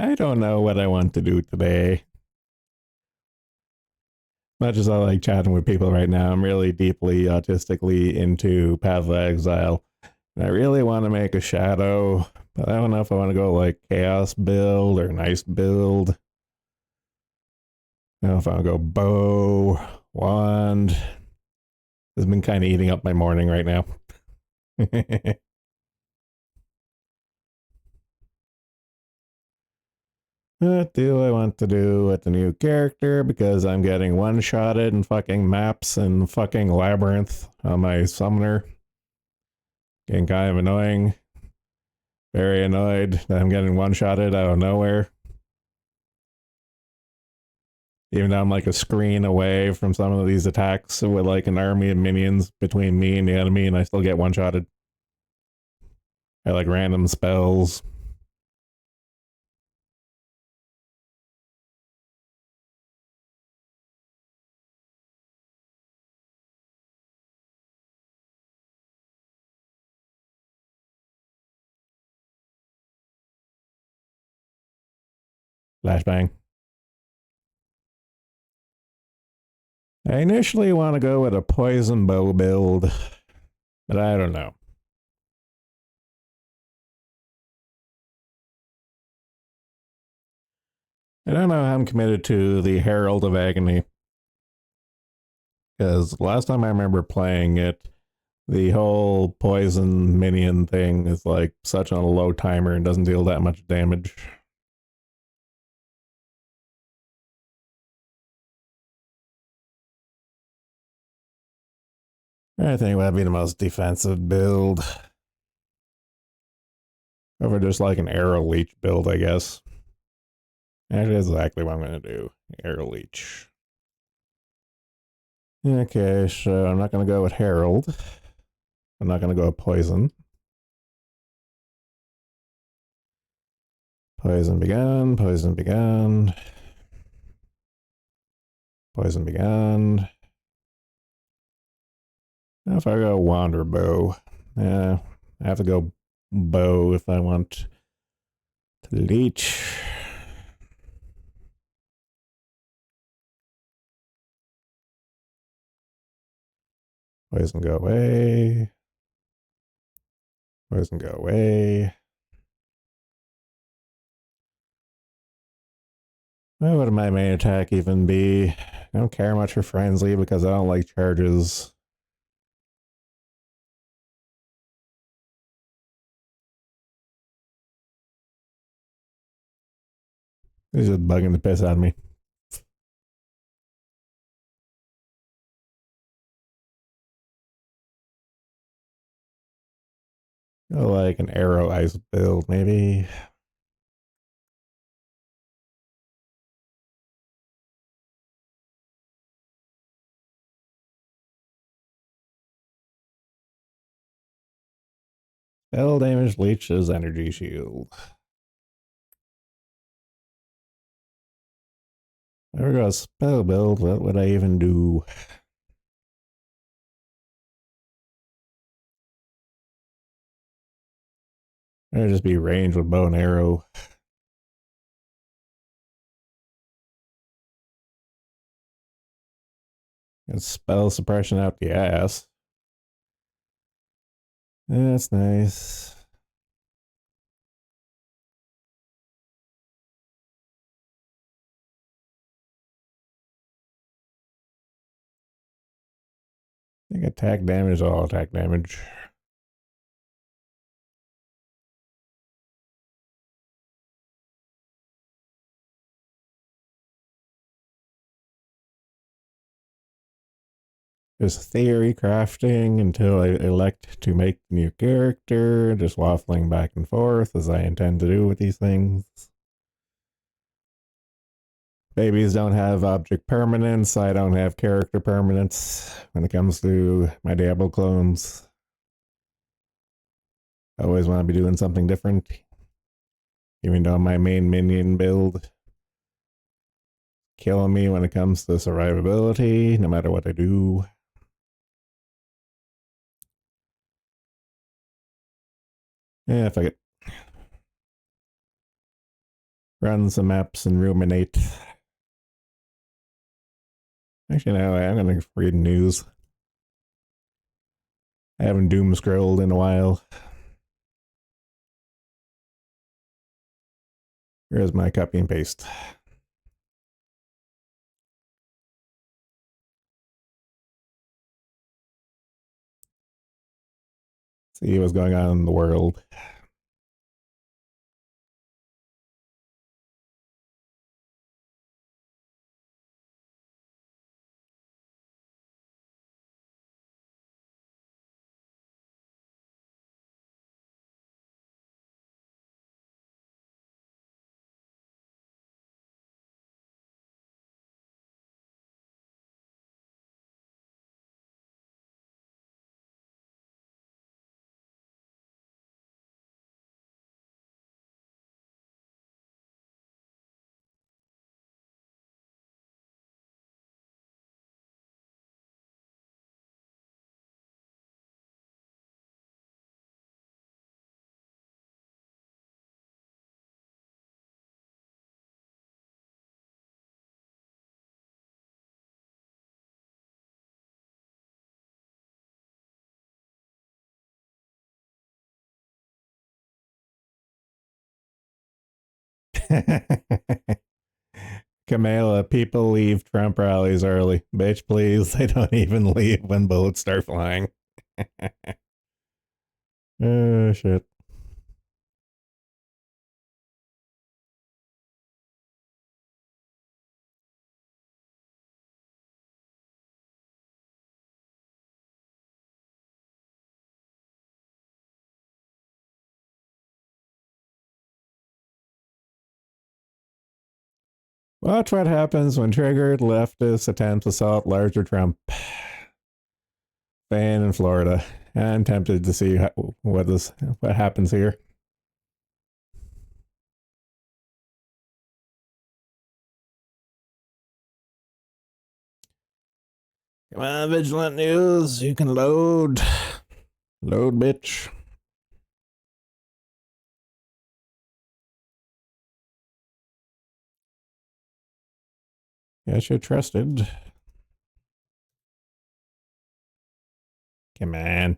I don't know what I want to do today. Much as I like chatting with people right now, I'm really deeply autistically into Path of Exile. And I really want to make a shadow, but I don't know if I want to go like chaos build or nice build. I don't know if I want to go bow, wand. This has been kind of eating up my morning right now. What do I want to do with the new character? Because I'm getting one-shotted in fucking maps and fucking labyrinth on my summoner. Getting kind of annoying. Very annoyed that I'm getting one-shotted out of nowhere. Even though I'm like a screen away from some of these attacks with like an army of minions between me and the enemy, and I still get one-shotted. I like random spells. Flashbang. I initially want to go with a poison bow build, but I don't know. I don't know how I'm committed to the Herald of Agony. Because last time I remember playing it, the whole poison minion thing is like such on a low timer and doesn't deal that much damage. I think that'd be the most defensive build. Over just like an arrow leech build, I guess. Actually, that's exactly what I'm going to do. Arrow leech. Okay, so I'm not going to go with Herald. I'm not going to go with poison. Poison begun, poison begun. Poison begun. Now if I go wander bow, I have to go bow if I want to leech. Poison go away. Poison go away. What would my main attack even be? I don't care much for frenzy because I don't like charges. He's just bugging the piss out of me. Go like an arrow ice build, maybe. Spell damage leeches energy shield. There we go, spell build. What would I even do? I'd just be ranged with bow and arrow. And spell suppression out the ass. That's nice. I think attack damage is all attack damage. Just theory crafting until I elect to make the new character, just waffling back and forth as I intend to do with these things. Babies don't have object permanence. I don't have character permanence when it comes to my Diablo clones. I always want to be doing something different. Even though my main minion build killing me when it comes to survivability, no matter what I do. Yeah, if I get run some maps and ruminate. Actually, no, I'm gonna read news. I haven't doom scrolled in a while. Here's my copy and paste. See what's going on in the world. Kamala, people leave Trump rallies early. Bitch, please. They don't even leave when bullets start flying. Oh, shit. Watch what happens when triggered leftist attempts to assault larger Trump fan in Florida. I'm tempted to see what happens here. Come on, Vigilant News. You can load. Load, bitch. Yes, you're trusted. Come on.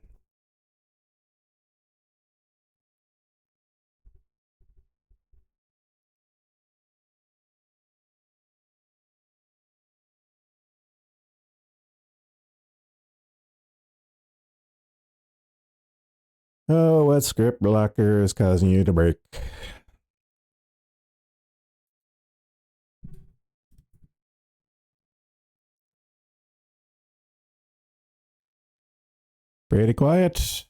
Oh, what script blocker is causing you to break? Pretty quiet.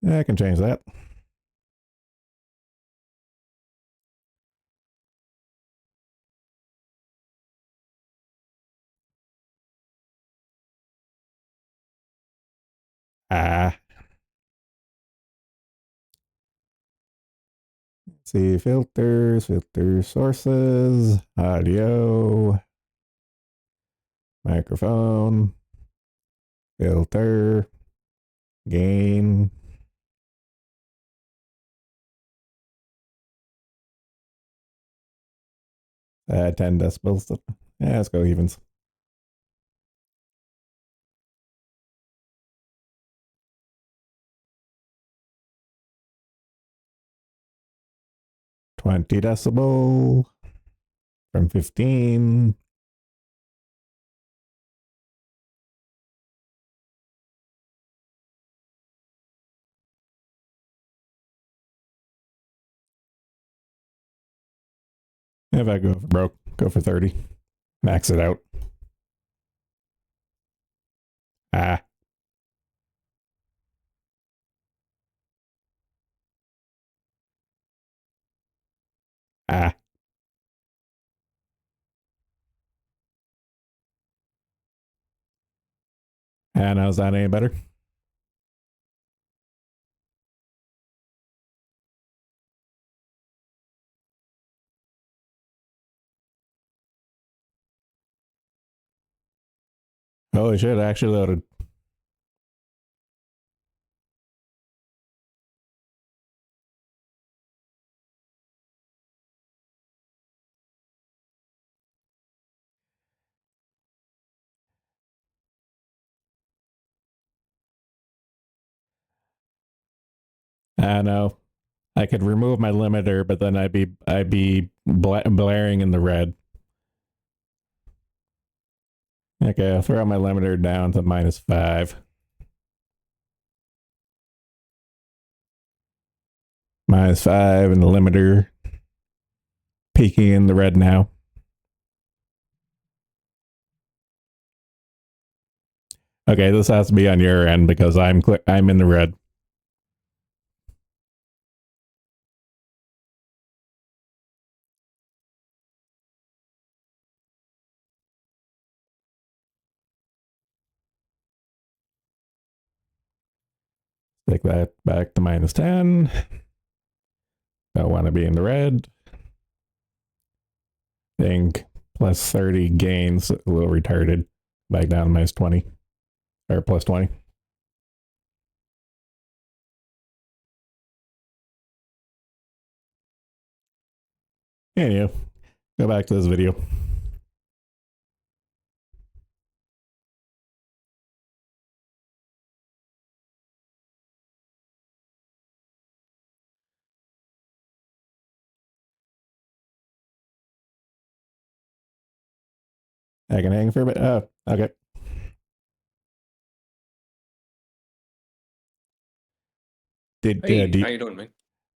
Yeah, I can change that. Ah. Let's see, filter sources, audio, microphone, filter, gain. Add 10 decibels. Yeah, let's go evens. $20 from 15. If I go for broke, go for 30. Max it out. Ah. Ah. And how's that any better? Holy shit, I actually loaded. I know. I could remove my limiter, but then I'd be blaring in the red. Okay, I'll throw my limiter down to -5. -5 and the limiter peaking in the red now. Okay, this has to be on your end because I'm in the red. Take that back to -10. Don't want to be in the red. Think +30 gains a little retarded. Back down to -20 or +20. Anyway, go back to this video. I can hang for a bit. Oh, okay. Did Hey, how you doing, man?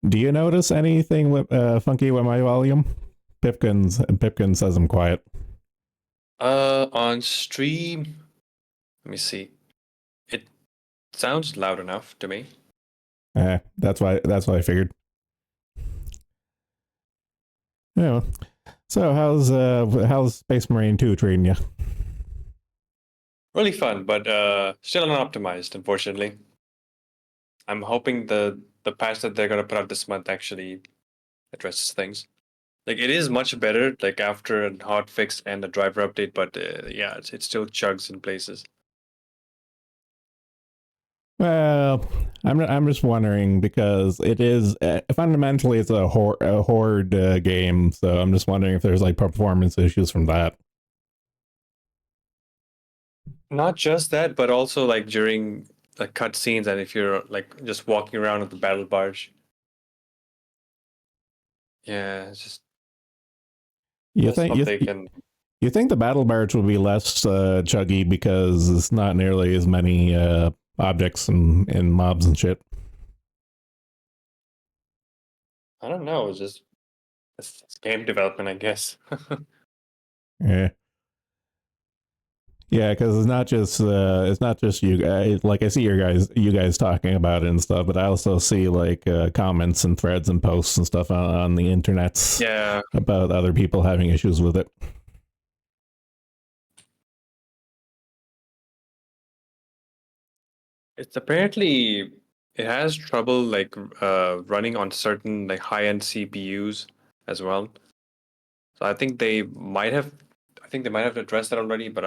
do you notice anything with, funky with my volume? Pipkin says I'm quiet. On stream, let me see. It sounds loud enough to me. That's why I figured. Yeah. So how's Space Marine 2 treating you? Really fun, but still unoptimized, unfortunately. I'm hoping the patch that they're gonna put out this month actually addresses things. Like it is much better, like after a hot fix and a driver update, but yeah, it still chugs in places. Well, I'm just wondering because it is fundamentally it's a horde game, so I'm just wondering if there's like performance issues from that. Not just that, but also like during like cutscenes and if you're like just walking around with the battle barge. Yeah, it's just You that's think what they can. you think the battle barge will be less chuggy because it's not nearly as many objects and mobs and shit. I don't know. It's game development, I guess. Yeah. Yeah, because it's not just you guys. Like I see you guys talking about it and stuff, but I also see like comments and threads and posts and stuff on the internets Yeah, about other people having issues with it. it's apparently it has trouble like running on certain like high-end CPUs as well. So I think they might have addressed that already, but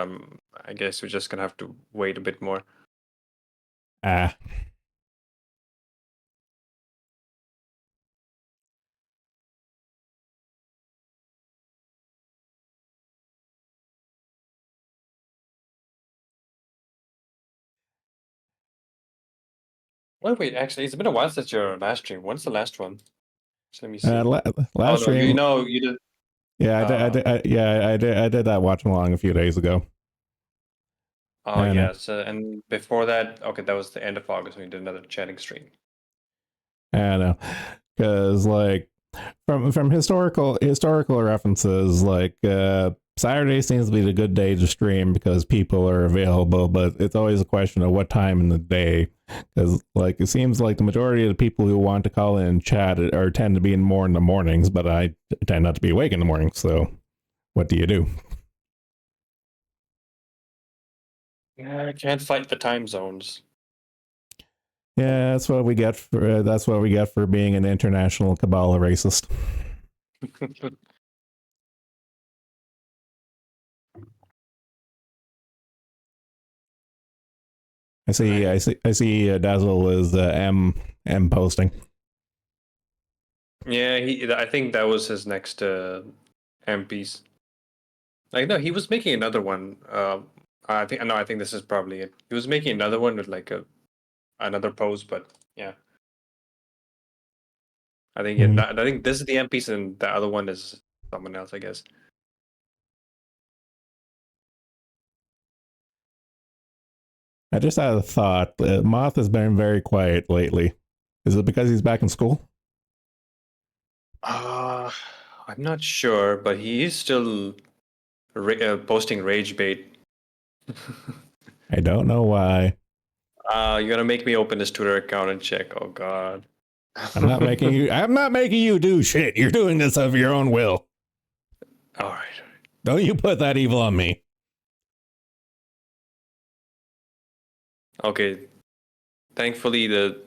I guess we're just gonna have to wait a bit more. Ah, Wait, actually, it's been a while since your last stream. When's the last one? Let me see. Oh last no, you stream. know you did. Yeah, Uh, I did that watch along a few days ago. oh And yeah. So and before that, okay, that was the end of August when you did another chatting stream. and because like from historical references, like Saturday seems to be the good day to stream because people are available, but it's always a question of what time in the day. Because like it seems like the majority of the people who want to call in and chat are tend to be in more in the mornings, but I tend not to be awake in the morning. So what do you do? Yeah, I can't fight the time zones. Yeah, that's what we get for being an international Kabbalah racist. Right. I see. Dazzle is M posting. Yeah, I think that was his next MPs. Like no, he was making another one. I think no, I think this is probably it. He was making another one with like a another pose, but yeah. I think Mhm. I think this is the M piece, and the other one is someone else, I guess. I just had a thought. Moth has been very quiet lately. Is it because he's back in school? Uh, I'm not sure, but he is still posting rage bait. I don't know why. You're gonna make me open his Twitter account and check. Oh God. I'm not making you. I'm not making you do shit. You're doing this of your own will. All right. Don't you put that evil on me. Okay. Thankfully, the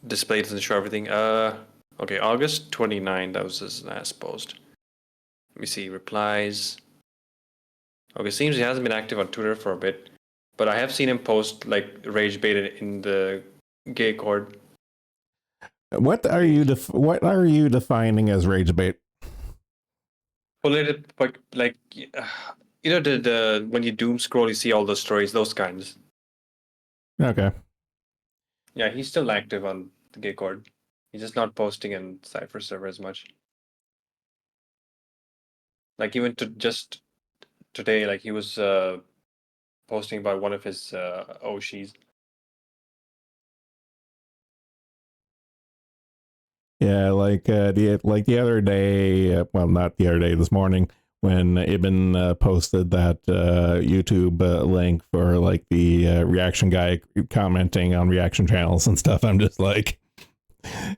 display doesn't show everything. Okay, August 29. That was his last post. Let me see replies. Okay, seems he hasn't been active on Twitter for a bit, but I have seen him post like rage bait in the gay chord. What are you defining as rage bait? Related, but like you know the when you doom scroll, you see all those stories, those kinds. Okay. Yeah, he's still active on the gay chord. He's just not posting in Cypher server as much. Like even to just today, like he was posting about one of his Oshis. Yeah, the other day, well, not the other day, this morning, when Ibn posted that YouTube link for like the reaction guy commenting on reaction channels and stuff. I'm just like,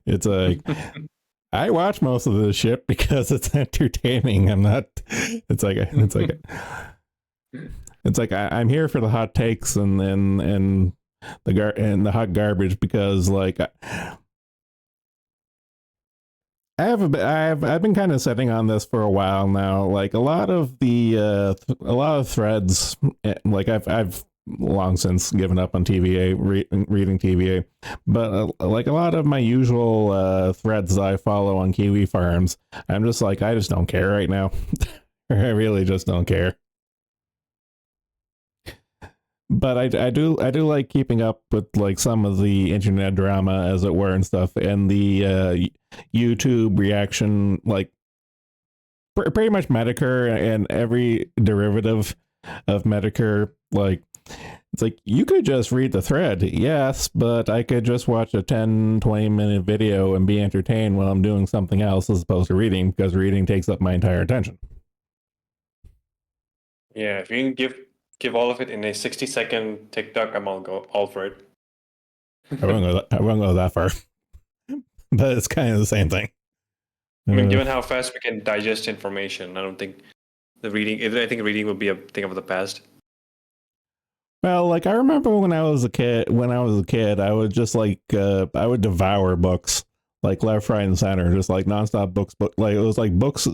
it's like I watch most of this shit because it's entertaining. I'm not. I'm here for the hot takes and the hot garbage because like I've been kind of sitting on this for a while now. Like a lot of a lot of threads, like I've long since given up on TVA reading TVA, but like a lot of my usual threads that I follow on Kiwi farms, I'm just like I just don't care right now. I really just don't care. But I do like keeping up with like some of the internet drama as it were and stuff, and the YouTube reaction, like pretty much Medicare and every derivative of Medicare. Like it's like you could just read the thread, yes, but I could just watch a 10-20 minute video and be entertained while I'm doing something else as opposed to reading, because reading takes up my entire attention. Yeah, if you can give all of it in a 60-second TikTok, I'm all for it. I won't go that far, but it's kind of the same thing. I mean, Uh, given how fast we can digest information, I don't think the reading. I think reading would be a thing of the past. Well, like I remember when I was a kid. When I was a kid, I would just like I would devour books like left, right, and center, just like nonstop books. But like it was like books,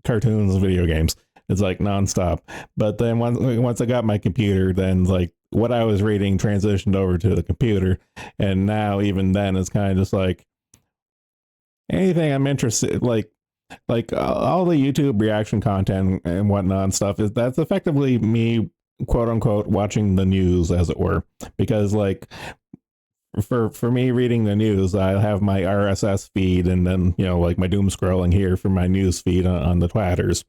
cartoons, video games. It's like nonstop. But then once I got my computer, then like what I was reading transitioned over to the computer, and now even then it's kind of just like anything I'm interested like all the YouTube reaction content and whatnot and stuff is that's effectively me quote unquote watching the news as it were, because like for me reading the news I have my RSS feed and then like my doom scrolling here for my news feed on the twatters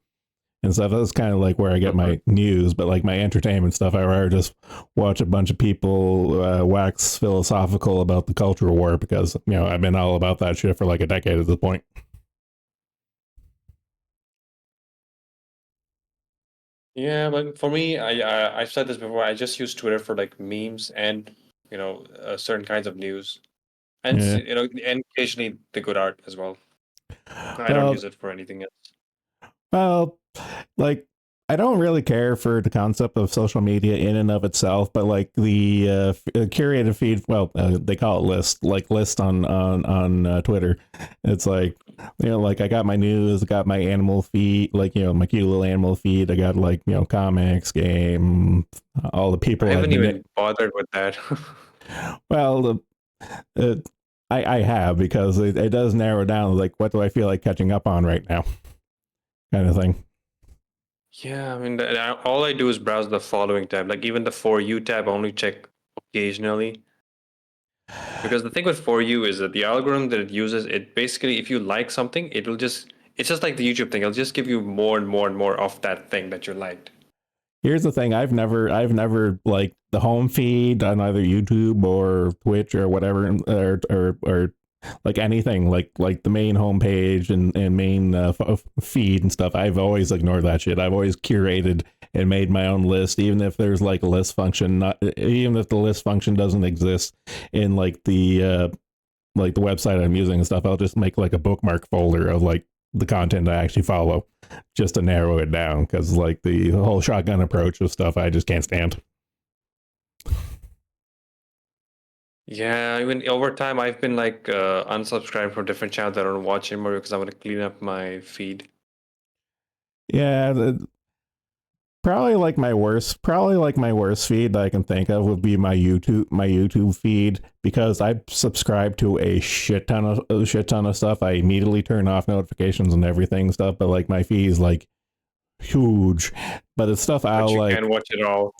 and stuff. That's kind of like where I get Mhm. my news, but like my entertainment stuff I rather just watch a bunch of people wax philosophical about the cultural war, because I've been all about that shit for like a decade at this point. Yeah, but for me, I've said this before. I just use Twitter for like memes and certain kinds of news, and Yeah. and occasionally the good art as well. I don't Well, use it for anything else. Well, like I don't really care for the concept of social media in and of itself, but like the curated feed, well, they call it list on Twitter. It's like like I got my news, I got my animal feed, like my cute little animal feed. I got like comics, game, all the I people I've haven't been. even bothered with that. Well, uh, I have, because it does narrow down like what do I feel like catching up on right now, kind of thing. Yeah, I mean, all I do is browse the following tab. Like even the For You tab, I only check occasionally. Because the thing with For You is that the algorithm that it uses, it basically, if you like something, it's just like the YouTube thing. It'll just give you more and more and more of that thing that you liked. Here's the thing: I've never like the home feed on either YouTube or Twitch or whatever, or like anything like the main homepage and main feed and stuff. I've always ignored that shit. I've always curated and made my own list, even if there's like a list function. Not even if the list function doesn't exist in like the website I'm using and stuff. I'll just make like a bookmark folder of like the content I actually follow, just to narrow it down, because like the whole shotgun approach of stuff I just can't stand. Yeah, even over time, I've been like unsubscribed from different channels that I don't watch anymore because I want to clean up my feed. Yeah, probably like my worst feed that I can think of would be my YouTube feed, because I subscribe to a shit ton of stuff. I immediately turn off notifications and everything stuff, but like my feed is like huge, but it's stuff But I'll you like. can watch it all.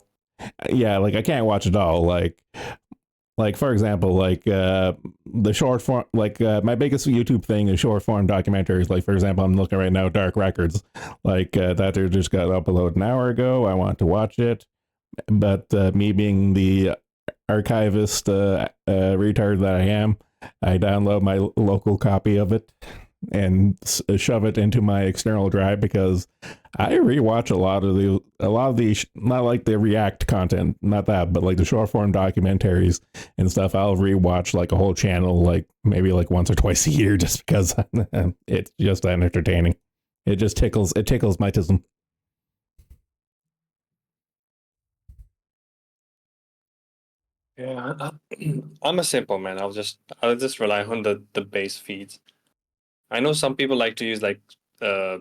Yeah, like I can't watch it all. Like for example, like the short form, like my biggest YouTube thing is short form documentaries. Like for example, I'm looking right now, Dark Records, like that they just got uploaded an hour ago. I want to watch it, but me being the archivist retard that I am, I download my local copy of it and shove it into my external drive, because I rewatch a lot of the not like the React content, not that, but like the short form documentaries and stuff. I'll rewatch like a whole channel, like maybe like once or twice a year, just because it's just entertaining. It tickles my tism. Yeah, I'm a simple man. I'll just rely on the base feeds. I know some people like to use like uh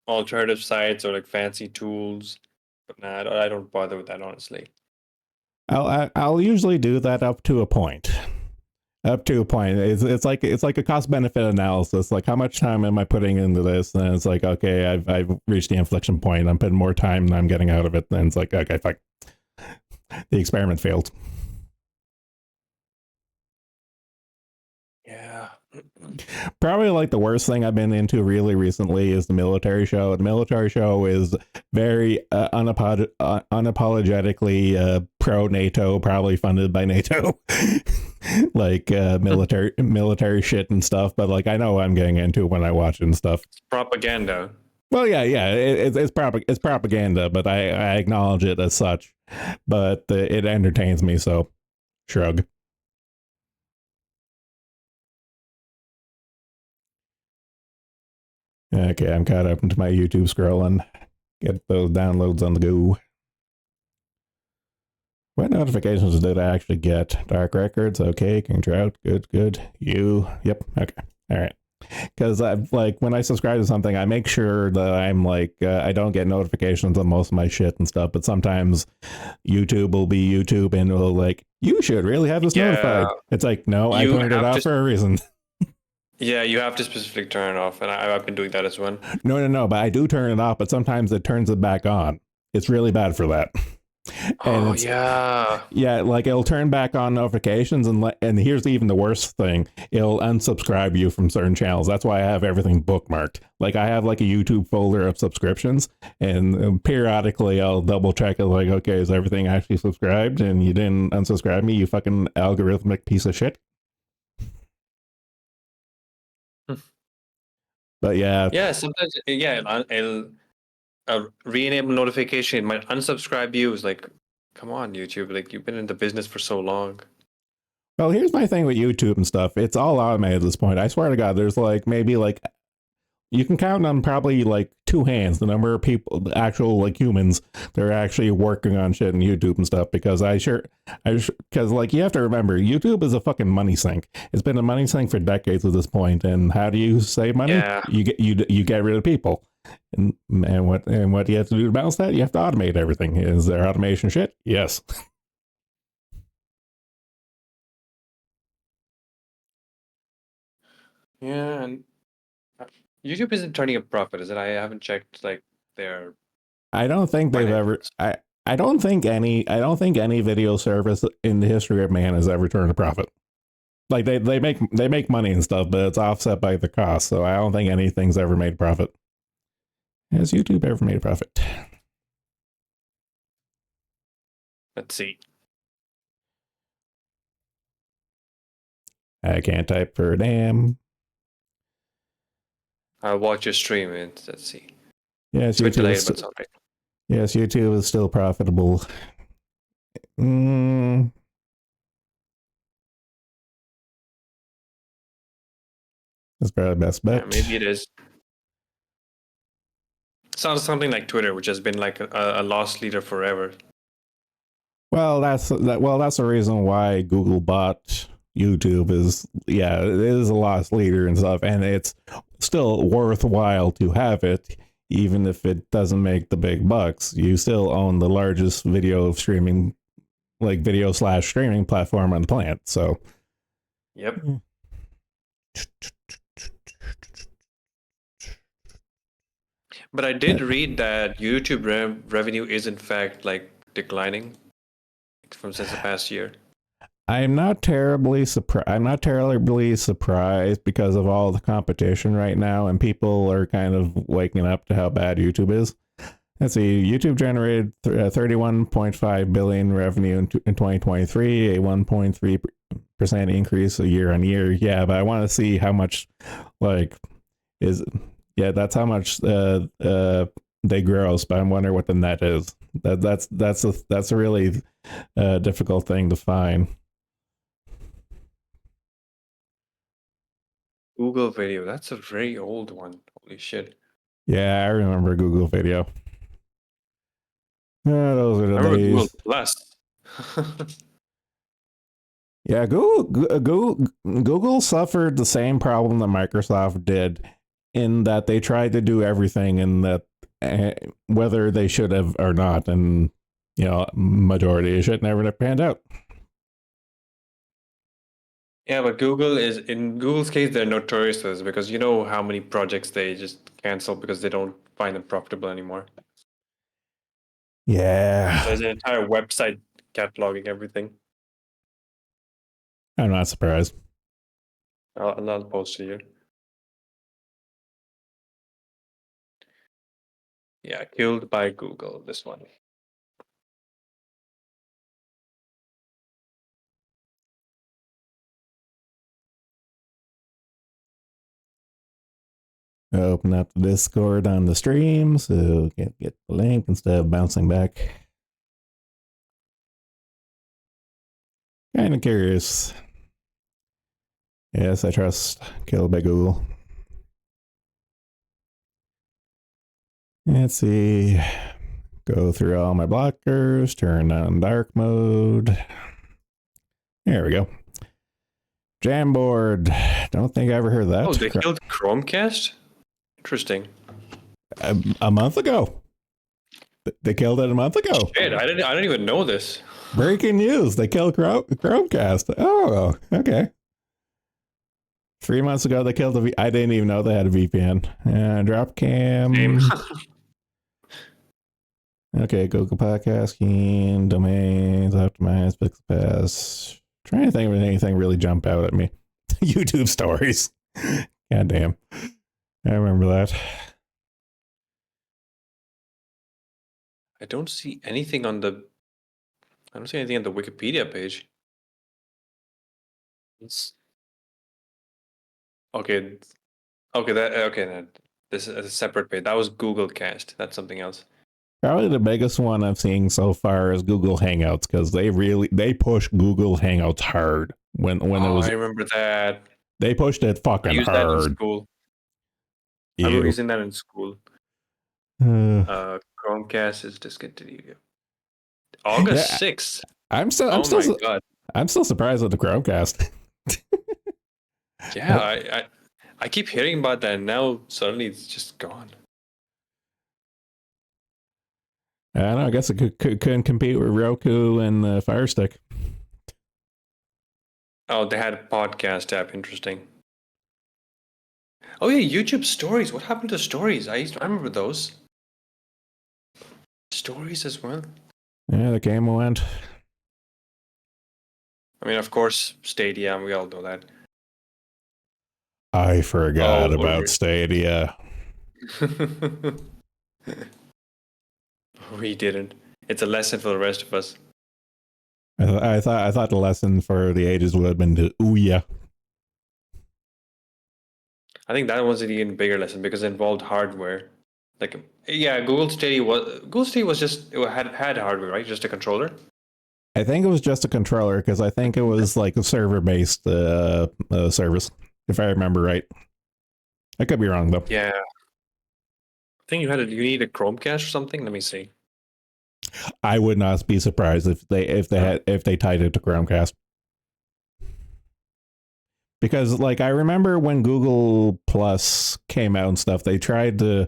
alternative sites or like fancy tools, but nah, I don't bother with that honestly. I'll usually do that up to a point. Up to a point, it's like a cost benefit analysis. Like, how much time am I putting into this? And it's like, okay, I've reached the inflection point. I'm putting more time than I'm getting out of it. And it's like, okay, fuck, the experiment failed. Yeah. Probably like the worst thing I've been into really recently is the military show. The military show is very unapologetically pro NATO, probably funded by NATO, like military shit and stuff. But like I know what I'm getting into when I watch it and stuff. It's propaganda. Well, yeah, it's propaganda, but I acknowledge it as such. But it entertains me, so shrug. Okay, I'm caught up into my YouTube scrolling. Get those downloads on the go. What notifications did I actually get? Dark Records, okay. King Trout, good, good. You, yep, okay, all right. Because I like when I subscribe to something, I make sure that I'm like I don't get notifications on most of my shit and stuff. But sometimes YouTube will be YouTube and it'll like you should really have this Yeah, notified. It's like no, I you turned it have off to. for a reason. Yeah, you have to specifically turn it off, and I've been doing that as well. No, but I do turn it off. But sometimes it turns it back on. It's really bad for that. And Oh it's yeah. yeah, like it'll turn back on notifications and here's even the worst thing. It'll unsubscribe you from certain channels. That's why I have everything bookmarked. Like I have like a YouTube folder of subscriptions and periodically I'll double check it like, okay, is everything actually subscribed? And you didn't unsubscribe me, you fucking algorithmic piece of shit. But yeah, Yeah, sometimes yeah, it'll re-enable notification. It might unsubscribe you. It's like, come on, YouTube. Like you've been in the business for so long. well, here's my thing with YouTube and stuff. It's all automated at this point. I swear to God, there's like maybe like you can count on probably like two hands the number of people, the actual like humans, that are actually working on shit in YouTube and stuff. Because because like you have to remember, YouTube is a fucking money sink. It's been a money sink for decades at this point. And how do you save money? Yeah. You get rid of people. And what do you have to do to balance that? You have to automate everything. Is there automation shit? Yes. Yeah, and YouTube isn't turning a profit, is it? I haven't checked like their I don't think they've ever. financials. I don't think any video service in the history of man has ever turned a profit. Like they make money and stuff, but it's offset by the cost. So I don't think anything's ever made profit. Has YouTube ever made a profit? Let's see. I can't type for a damn. I'll watch your stream and let's see. Yes, It's a bit YouTube delayed, is but it's alright. yes, YouTube is still profitable. That's probably best bet. Yeah, maybe it is. Sounds something like Twitter, which has been like a loss leader forever. Well, that's the reason why Google bought YouTube is it is a loss leader and stuff, and it's still worthwhile to have it, even if it doesn't make the big bucks. You still own the largest video streaming, like video/streaming platform on the planet. So, Yep. But I did read that YouTube revenue is in fact like declining since the past year. I'm not terribly surprised. I'm not terribly surprised because of all the competition right now, and people are kind of waking up to how bad YouTube is. Let's see. YouTube generated 31.5 billion revenue in 2023, a 1.3% increase a year on year. Yeah, but I want to see how much, like, that's how much they gross. But I'm wondering what the net is. That's a really difficult thing to find. Google Video, that's a very old one. Holy shit. Yeah, I remember Google Video. Yeah, those are the I remember Google days. Plus. Yeah, Google suffered the same problem that Microsoft did in that they tried to do everything, and that whether they should have or not, and majority of shit never panned out. Yeah, but in Google's case, they're notorious for this because you know how many projects they just cancel because they don't find them profitable anymore. Yeah, There's an entire website cataloging everything. I'm not surprised. I'll post it here. Yeah, killed by Google, this one. Open up the Discord on the stream so get the link instead of bouncing back. Kind of curious. Yes, I trust killed by Google. Let's see. Go through all my blockers, turn on dark mode. There we go. Jamboard. Don't think I ever heard that. Oh, they killed Chromecast? Interesting. A month ago. They killed it a month ago. Shit, I didn't even know this. Breaking news. They killed Chromecast. Oh, okay. 3 months ago, they killed I didn't even know they had a VPN. Dropcam. Okay, Google Podcasting, domains, optimized, Pixel Pass. Trying to think of anything really jump out at me. YouTube stories. God damn. I remember that. I don't see anything on the Wikipedia page. Okay. This is a separate page. That was Google Cast. That's something else. Probably the biggest one I'm seeing so far is Google Hangouts, because they push Google Hangouts hard when it was. I remember that. They pushed it fucking I used hard. that in school. I remember using that in school. Chromecast is discontinued. August 6th. I'm still surprised at the Chromecast. Yeah, I keep hearing about that, and now suddenly it's just gone. I don't know. I guess it couldn't compete with Roku and the Fire Stick. Oh, they had a podcast app. Interesting. Oh yeah, YouTube Stories. What happened to Stories? I remember those. Stories as well. Yeah, the game went. I mean, of course, Stadia. We all know that. I forgot Oh, about Stadia. we didn't. It's a lesson for the rest of us. I thought the lesson for the ages would have been to ooh yeah. I think that was an even bigger lesson because it involved hardware. Like, yeah, Google Stadia was just it had hardware, right? Just a controller. I think it was just a controller because I think it was like a server based service, if I remember right. I could be wrong though. Yeah, I think you need a Chromecast or something. Let me see. I would not be surprised Oh, if they tied it to Chromecast. Because like I remember when Google Plus came out and stuff, they tried to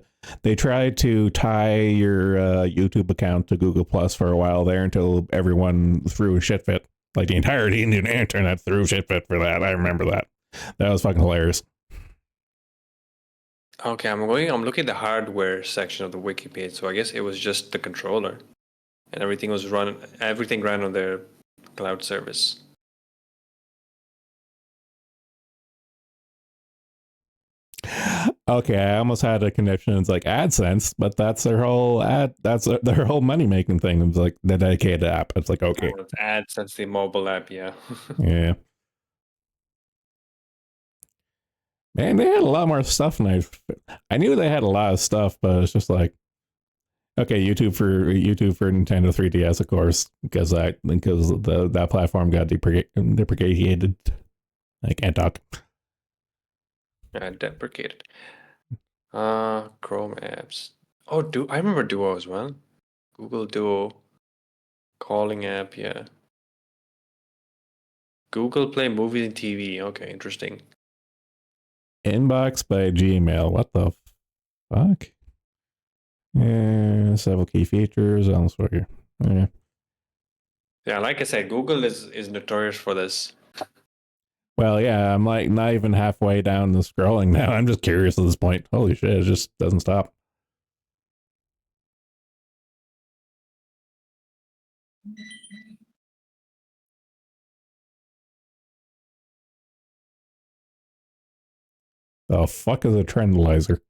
tie your YouTube account to Google Plus for a while there until everyone threw a shit fit. Like the entirety of the internet threw a shit fit for that. I remember that. That was fucking hilarious. okay, I'm looking at the hardware section of the wiki page. So I guess it was just the controller, and everything ran on their cloud service. Okay, I almost had a connection. It's like AdSense, but that's their whole their whole money making thing. It's like the dedicated app. It's like okay, It's AdSense, the mobile app, yeah. yeah, man, they had a lot more stuff, and I knew they had a lot of stuff, but it's just like okay, YouTube for Nintendo 3DS, of course, because that platform got deprecated. I can't talk. Deprecated. Chrome apps. Oh, I remember Duo as well. Google Duo calling app, yeah. Google Play Movies and TV. Okay, interesting. Inbox by Gmail. What the fuck? Yeah, several key features. Elsewhere. Yeah. Yeah, like I said, Google is notorious for this. Well, yeah, I'm like not even halfway down the scrolling now. I'm just curious at this point. Holy shit, it just doesn't stop. The fuck is a trendlizer?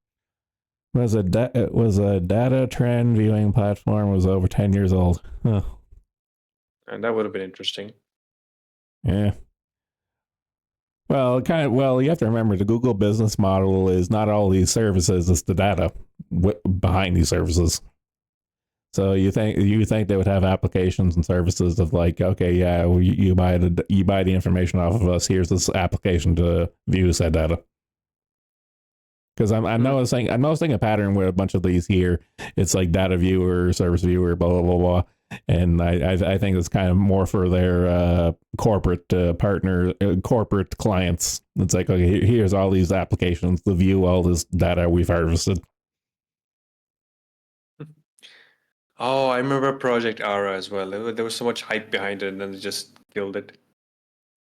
It was a data trend viewing platform. Was over 10 years old. Huh. And that would have been interesting. Yeah. Well, you have to remember the Google business model is not all these services; it's the data behind these services. So you think they would have applications and services of like, okay, yeah, you buy the information off of us. Here's this application to view said data. Because I'm noticing a pattern where a bunch of these here, it's like data viewer, service viewer, blah blah blah blah, and I think it's kind of more for their corporate corporate clients. It's like okay, here's all these applications to view all this data we've harvested. Oh, I remember Project Ara as well. There was so much hype behind it, and then they just killed it.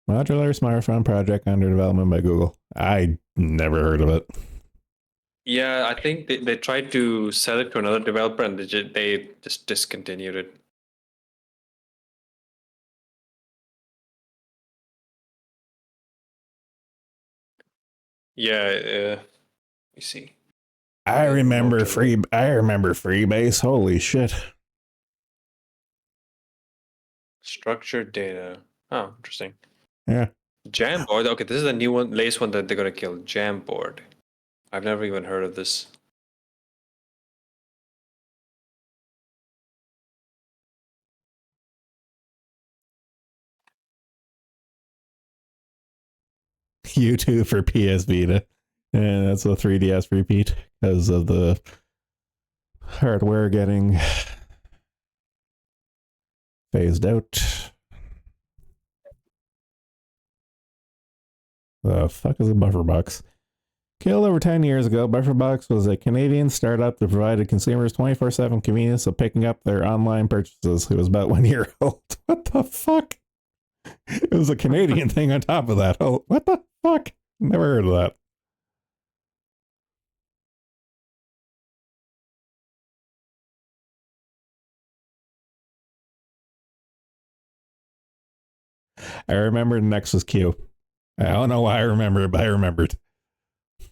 Modular smartphone project under development by Google. I never heard of it. Yeah, I think they tried to sell it to another developer, and they just discontinued it. Yeah, you see. Notable. I remember Freebase. Holy shit. Structured data. Oh, interesting. Yeah. Jamboard. Okay, this is the new one, latest one that they're gonna kill. Jamboard. I've never even heard of this. YouTube for PS Vita. And that's a 3DS repeat because of the hardware getting phased out. The fuck is a buffer box? Killed over 10 years ago, Bufferbox was a Canadian startup that provided consumers 24/7 convenience of picking up their online purchases. It was about 1 year old. What the fuck? It was a Canadian thing on top of that. Oh, what the fuck? Never heard of that. I remember Nexus Q. I don't know why I remember it, but I remembered. I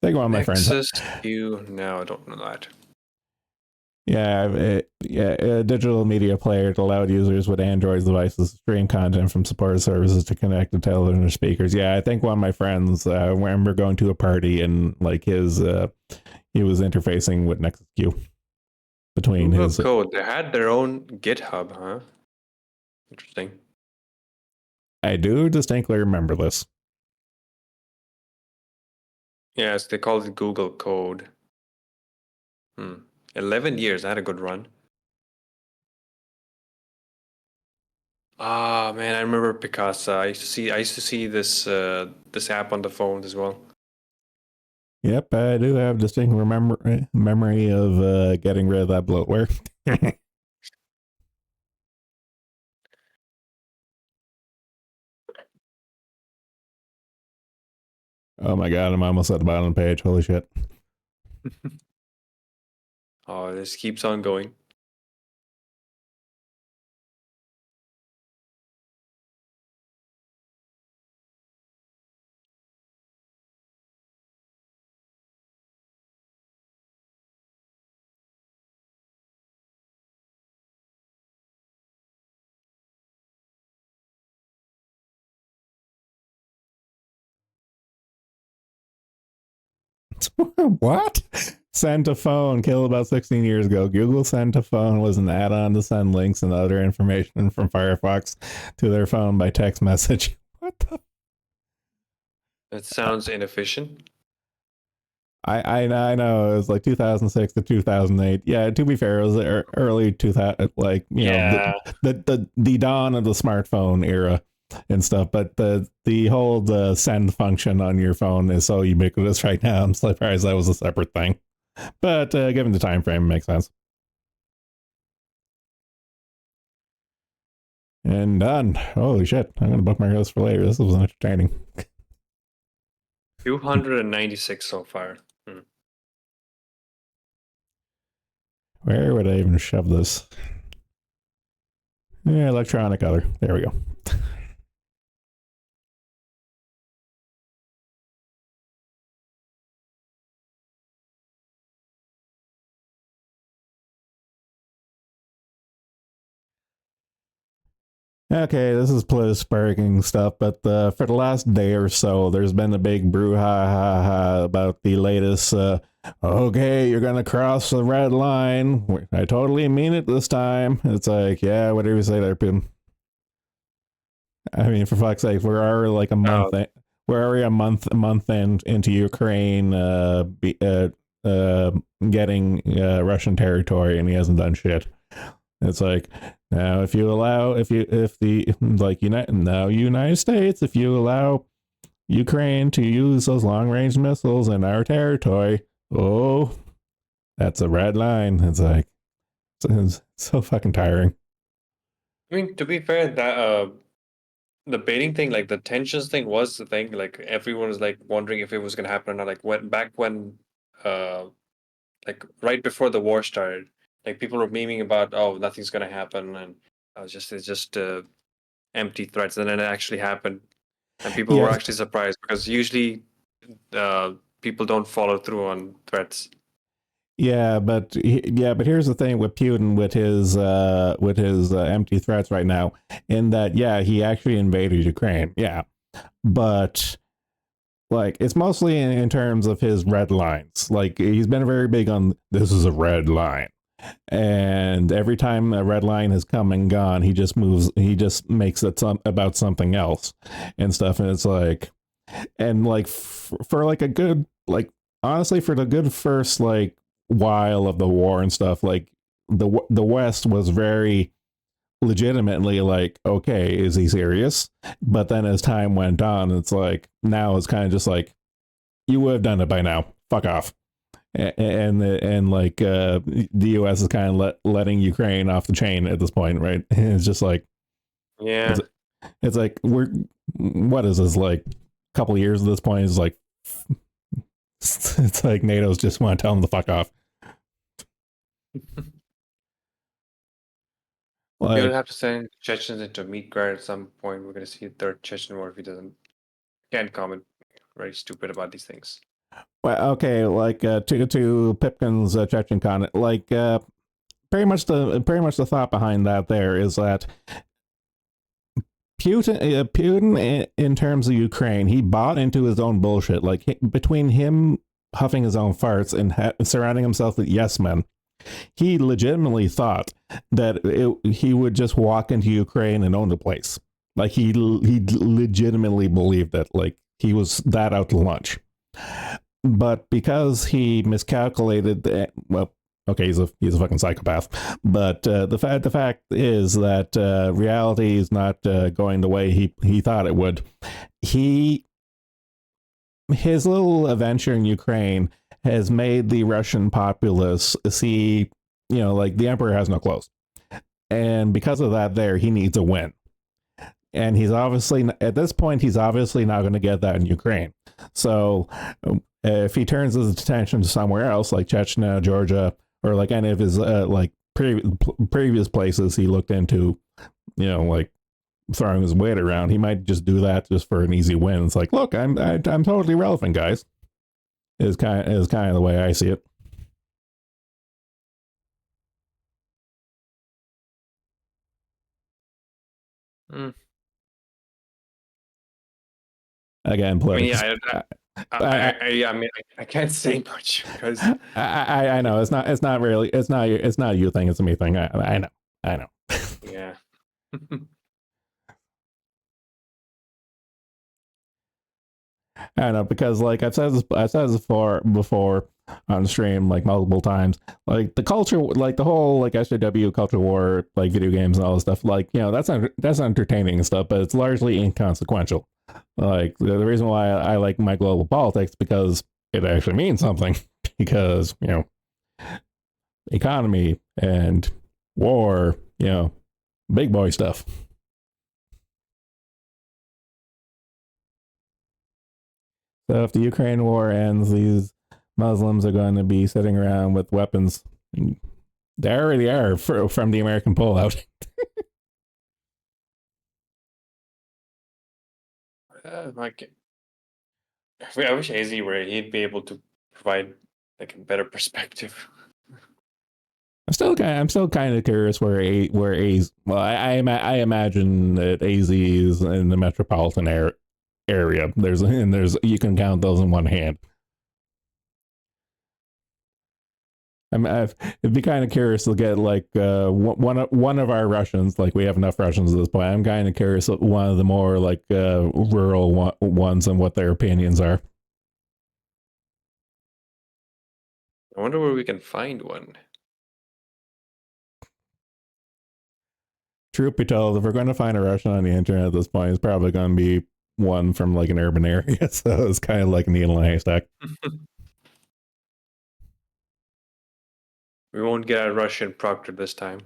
think one of my friends. Nexus Q. No, I don't know that. Yeah, a digital media player that allowed users with Android devices to stream content from supported services to connected television or speakers. Yeah, I think one of my friends, I remember going to a party and like he was interfacing with Nexus Q between Google his. Code. They had their own GitHub, huh? Interesting. I do distinctly remember this. Yes, they called it Google Code. 11 years. I had a good run. Ah, man, I remember Picasa. I used to see this this app on the phone as well. Yep, I do have distinct memory of getting rid of that bloatware. Oh my god, I'm almost at the bottom of the page. Holy shit. Oh, this keeps on going. What? Send to phone killed about 16 years ago. Google Send to Phone was an add-on to send links and other information from Firefox to their phone by text message. What the? That sounds inefficient. I know it was like 2006 to 2008. Yeah, to be fair, it was early 2000, like Yeah. the dawn of the smartphone era and stuff. But the whole send function on your phone is so ubiquitous right now. I'm surprised that was a separate thing. But given the time frame, it makes sense. And done. Holy shit! I'm gonna book my list for later. This was entertaining. 296 so far. Where would I even shove this? Yeah, electronic other. There we go. Okay, this is sparking stuff, but for the last day or so, there's been a big brouhaha about the latest. Okay, you're gonna cross the red line. I totally mean it this time. It's like, yeah, whatever you say there, Putin. I mean, for fuck's sake, we're already like a month. We're already a month into Ukraine getting Russian territory, and he hasn't done shit. It's like now if the United States, if you allow Ukraine to use those long range missiles in our territory, oh, that's a red line. It's like it's so fucking tiring. I mean, to be fair, that the baiting thing, like the tensions thing, was the thing. Like everyone was like wondering if it was gonna happen or not. Like when uh like right before the war started, like people were memeing about, oh, nothing's gonna happen, and it's just empty threats, and then it actually happened, and people were Yeah, actually surprised because usually people don't follow through on threats. but here's the thing with Putin with his empty threats right now, in that he actually invaded Ukraine, but like it's mostly in terms of his red lines. Like he's been very big on this is a red line, and every time a red line has come and gone, he just makes it about something else and stuff. And it's like, and like for like a good, like honestly, for the good first like while of the war and stuff, like the West was very legitimately like, okay, is he serious? But then as time went on, it's like now it's kind of just like, you would have done it by now. Fuck off. And like the U.S. is kind of letting Ukraine off the chain at this point, right? And it's just like Yeah. it's like what is this, like a couple of years at this point? Is like it's like NATO's just want to tell them to fuck off. We'll Like, have to send Chechens into meat grind at some point. We're gonna see a third Chechen war if he doesn't. Can't comment. Very stupid about these things. well, okay, like to Pipkin's Chechen comment, like pretty much the thought behind that there is that Putin, in terms of Ukraine, he bought into his own bullshit. Like between him huffing his own farts and surrounding himself with yes men, he legitimately thought that he would just walk into Ukraine and own the place. Like he legitimately believed that. Like he was that out to lunch. But because he miscalculated, well, okay, he's a fucking psychopath. But the fact is that reality is not going the way he thought it would. His little adventure in Ukraine has made the Russian populace see, like the emperor has no clothes, and because of that, he needs a win. And he's obviously at this point he's obviously not going to get that in Ukraine. So if he turns his attention to somewhere else, like Chechnya, Georgia, or like any of his previous places he looked into, like throwing his weight around, he might just do that just for an easy win. It's like, look, I'm totally relevant, guys. Is kind of the way I see it. Mm. Again, I mean, politics. yeah, I mean, I can't say much because I know it's not really it's not a you thing, it's a me thing. I know. yeah. I know because like I've said this before on stream like multiple times. Like the culture, like the whole like SJW culture war, like video games and all this stuff. Like that's entertaining and stuff, but it's largely inconsequential. Like the reason why I like my global politics because it actually means something. Because economy and war, big boy stuff. So if the Ukraine war ends, these Muslims are going to be sitting around with weapons. They already are from the American pullout. Like, I wish AZ were he'd be able to provide like a better perspective. I'm still kind of curious where AZ. Well, I imagine that AZ is in the metropolitan area. There's you can count those in one hand. It'd be kind of curious to get like one of our Russians. Like we have enough Russians at this point. I'm kind of curious one of the more like rural ones and what their opinions are. I wonder where we can find one. Truth be told, if we're going to find a Russian on the internet at this point, it's probably going to be one from like an urban area. So it's kind of like a needle in a haystack. We won't get a Russian proctor this time.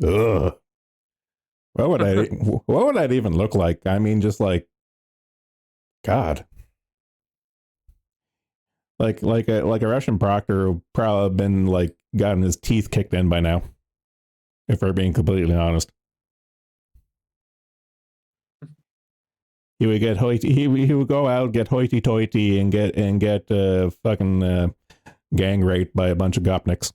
Ugh. What would that even look like? I mean, just like God. Like a Russian proctor would probably have been like gotten his teeth kicked in by now, if we're being completely honest. He would get he would go out, get hoity toity, and get fucking gang raped by a bunch of gopniks.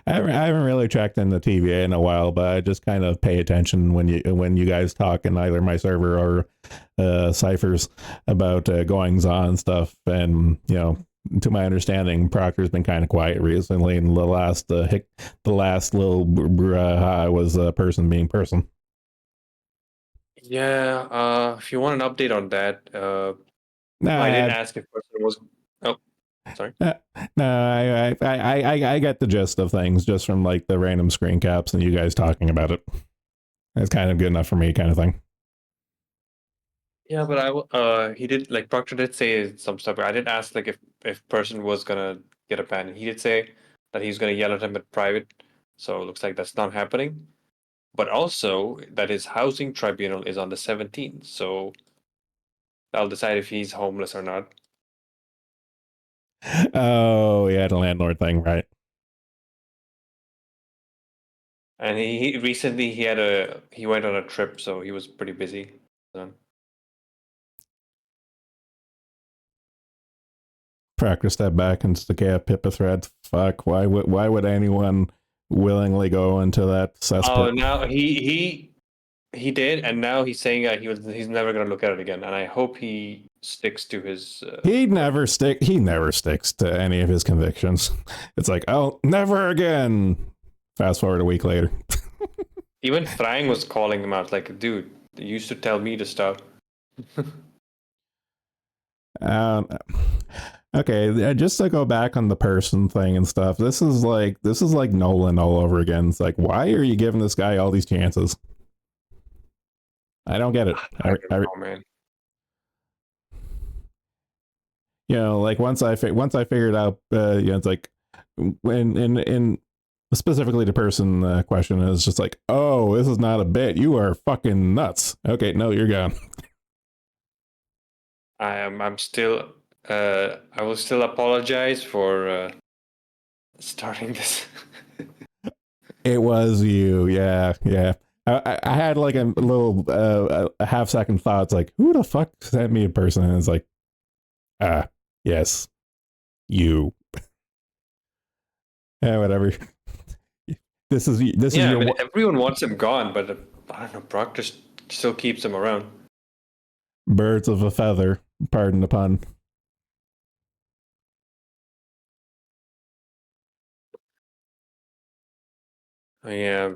I haven't really checked in the TVA in a while, but I just kind of pay attention when you guys talk in either my server or ciphers about goings on stuff. And to my understanding, Proctor's been kind of quiet recently, and the last little brouhaha was person being person. Yeah, if you want an update on that, I did Nah, ask if person was. Oh, sorry. no, I get the gist of things just from like the random screen caps and you guys talking about it. It's kind of good enough for me, kind of thing. Yeah, but he did like Proctor did say some stuff. But I did ask like if person was gonna get a ban, and he did say that he's gonna yell at him in private. So it looks like that's not happening. But also that his housing tribunal is on the 17th, so I'll decide if he's homeless or not. Oh, yeah, the landlord thing, right? And he recently he went on a trip, so he was pretty busy. So, Practice that back into the gap Pippa thread. Fuck, why would anyone willingly go into that oh, cesspit? now he did, and now he's saying that he's never gonna look at it again. And I hope he sticks to his. He never sticks to any of his convictions. It's like, oh, never again. Fast forward a week later. Even Frang was calling him out, like, dude, you used to tell me to stop. Um, okay, just to go back on the person thing and stuff. This is like Nolan all over again. It's like, why are you giving this guy all these chances? I don't get it. I don't know, man. Like once I figured out, it's like when in specifically the person question is just like, oh, this is not a bit. You are fucking nuts. Okay, no, you're gone. I'm still. I will still apologize for starting this. It was you, yeah, yeah. I had like a little a half second thought. It's like, who the fuck sent me a person? And it's like, yes, you. Yeah, whatever. This is Yeah, I your mean, everyone wants him gone, but I don't know. Proctor still keeps him around. birds of a feather. Pardon the pun. Yeah,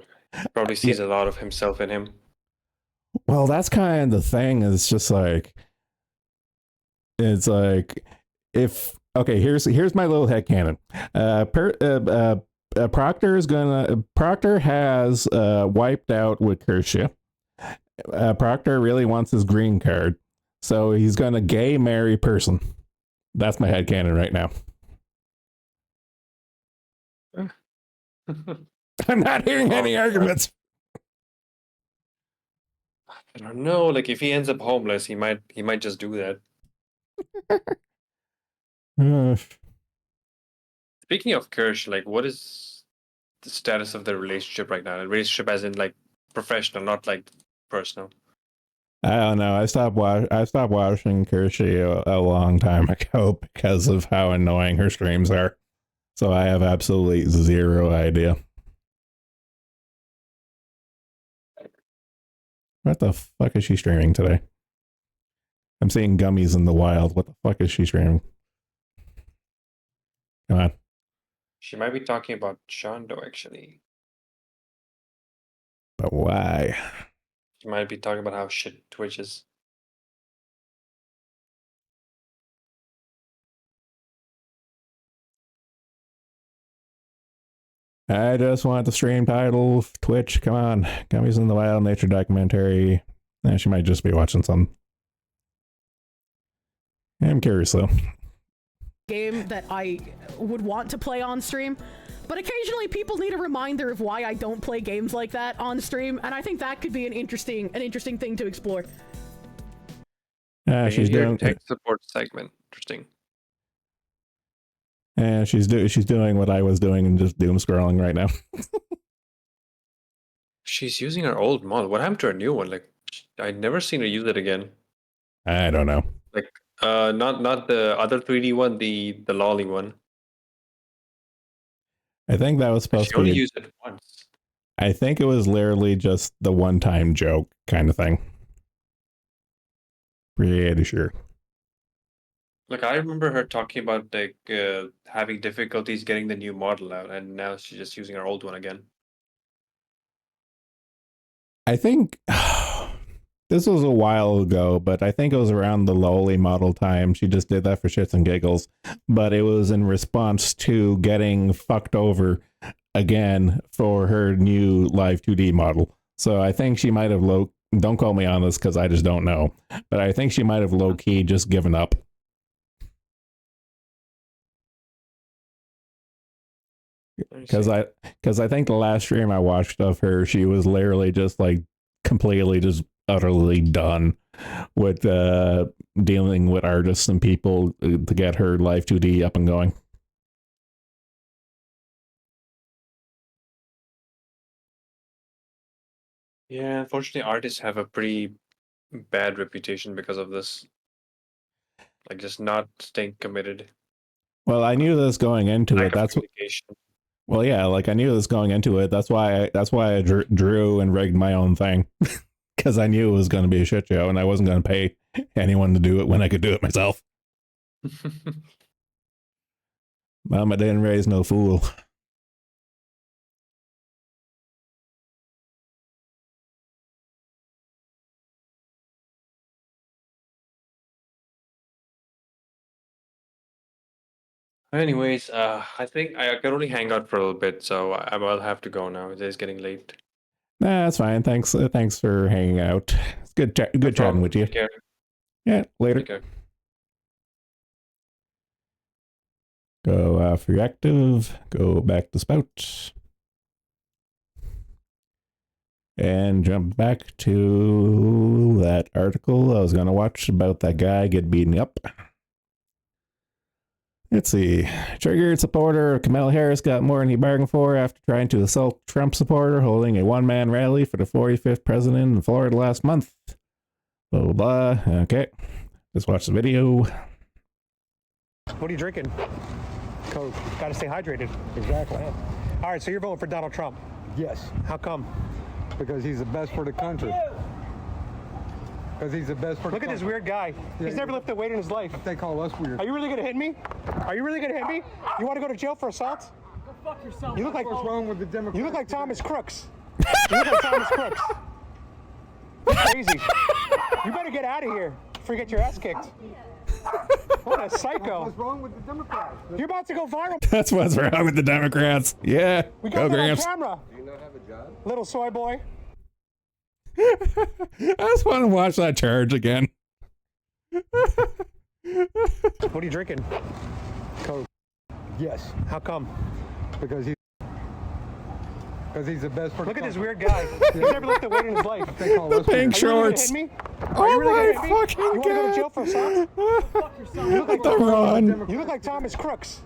probably Yeah. sees a lot of himself in him. Well, that's kind of the thing. It's just like it's like if okay, here's my little headcanon. Proctor has wiped out with Kershia. Proctor really wants his green card, so he's gonna gay marry person. That's my headcanon right now. I'm not hearing any arguments. I don't know. Like, if he ends up homeless, he might just do that. Speaking of Kirsch, like, what is the status of the relationship right now? The relationship, as in like professional, not like personal. I don't know. I stopped watching Kershia a long time ago because of how annoying her streams are. So I have absolutely zero idea. What the fuck is she streaming today? I'm seeing gummies in the wild. What the fuck is she streaming? Come on. She might be talking about Shondo, actually. But why? She might be talking about how shit Twitch is. I just want the stream title, Twitch. Come on. Gummies in the Wild nature documentary. She might just be watching some. I'm curious though. Game that I would want to play on stream, but occasionally people need a reminder of why I don't play games like that on stream, and I think that could be an interesting thing to explore. She's doing tech support segment. Interesting. and she's doing what I was doing and just doom scrolling right now. She's using her old model. What happened to her new one? Like, I'd never seen her use it again. I don't know. Like, not the other 3D one, the lolly one. I think that was supposed She to only be. used it once. I think it was literally just the one-time joke kind of thing. Pretty sure. Like, I remember her talking about like having difficulties getting the new model out, and now she's just using her old one again. I think this was a while ago, but I think it was around the lowly model time. She just did that for shits and giggles, but it was in response to getting fucked over again for her new live 2D model. So I think she might have don't quote me on this because I just don't know, but I think she might have low key just given up. Because I think the last stream I watched of her, she was literally just like completely just utterly done with dealing with artists and people to get her Live 2D up and going. Yeah, unfortunately, artists have a pretty bad reputation because of this. Like, just not staying committed. Well, I knew this going into Lack it. of That's what. communication. Well, yeah, like I knew this going into it. That's why I drew and rigged my own thing because I knew it was going to be a shit show, and I wasn't going to pay anyone to do it when I could do it myself. Mama didn't raise no fool. Anyways, I think I can only hang out for a little bit, so I'll have to go now. It is getting late. Nah, that's fine. Thanks for hanging out. It's good No chatting problem. with you. Take care. Yeah, later. Take care. Go for your active. Go back to spout. And jump back to that article I was going to watch about that guy get beaten up. Let's see. Triggered supporter of Kamala Harris got more than he bargained for after trying to assault Trump supporter holding a one-man rally for the 45th president in Florida last month. Blah, blah, blah. Okay. Let's watch the video. What are you drinking? Coke. Got to stay hydrated. Exactly. All right, so you're voting for Donald Trump. Yes, How come? because he's the best for the country. Because he's the best for the Look at country. this weird guy. He's Yeah, never yeah. lifted a weight in his life. They call us weird. Are you really gonna hit me? Are you really gonna hit me? You want to go to jail for assault? Go fuck yourself. You look like What's wrong with the Democrats? you look like Thomas Crooks. You look like Thomas Crooks. You're crazy. You better get out of here before you get your ass kicked. What a psycho. What's wrong with the Democrats? You're about to go viral. That's what's wrong with the Democrats. Yeah. We Go got that on Gramps. camera. Do you not have a job? Little soy boy. I just want to watch that charge again. What are you drinking? Coke. Yes, How come? because he's the best for Look the at this country. weird guy. He's never lifted a weight in his life. They call The us pink weird. Are you really shorts. gonna hit me? Are Oh you really my gonna hit me? fucking You want to go to jail for assault? Fuck yourself. You look like The run. You look like Thomas Crooks.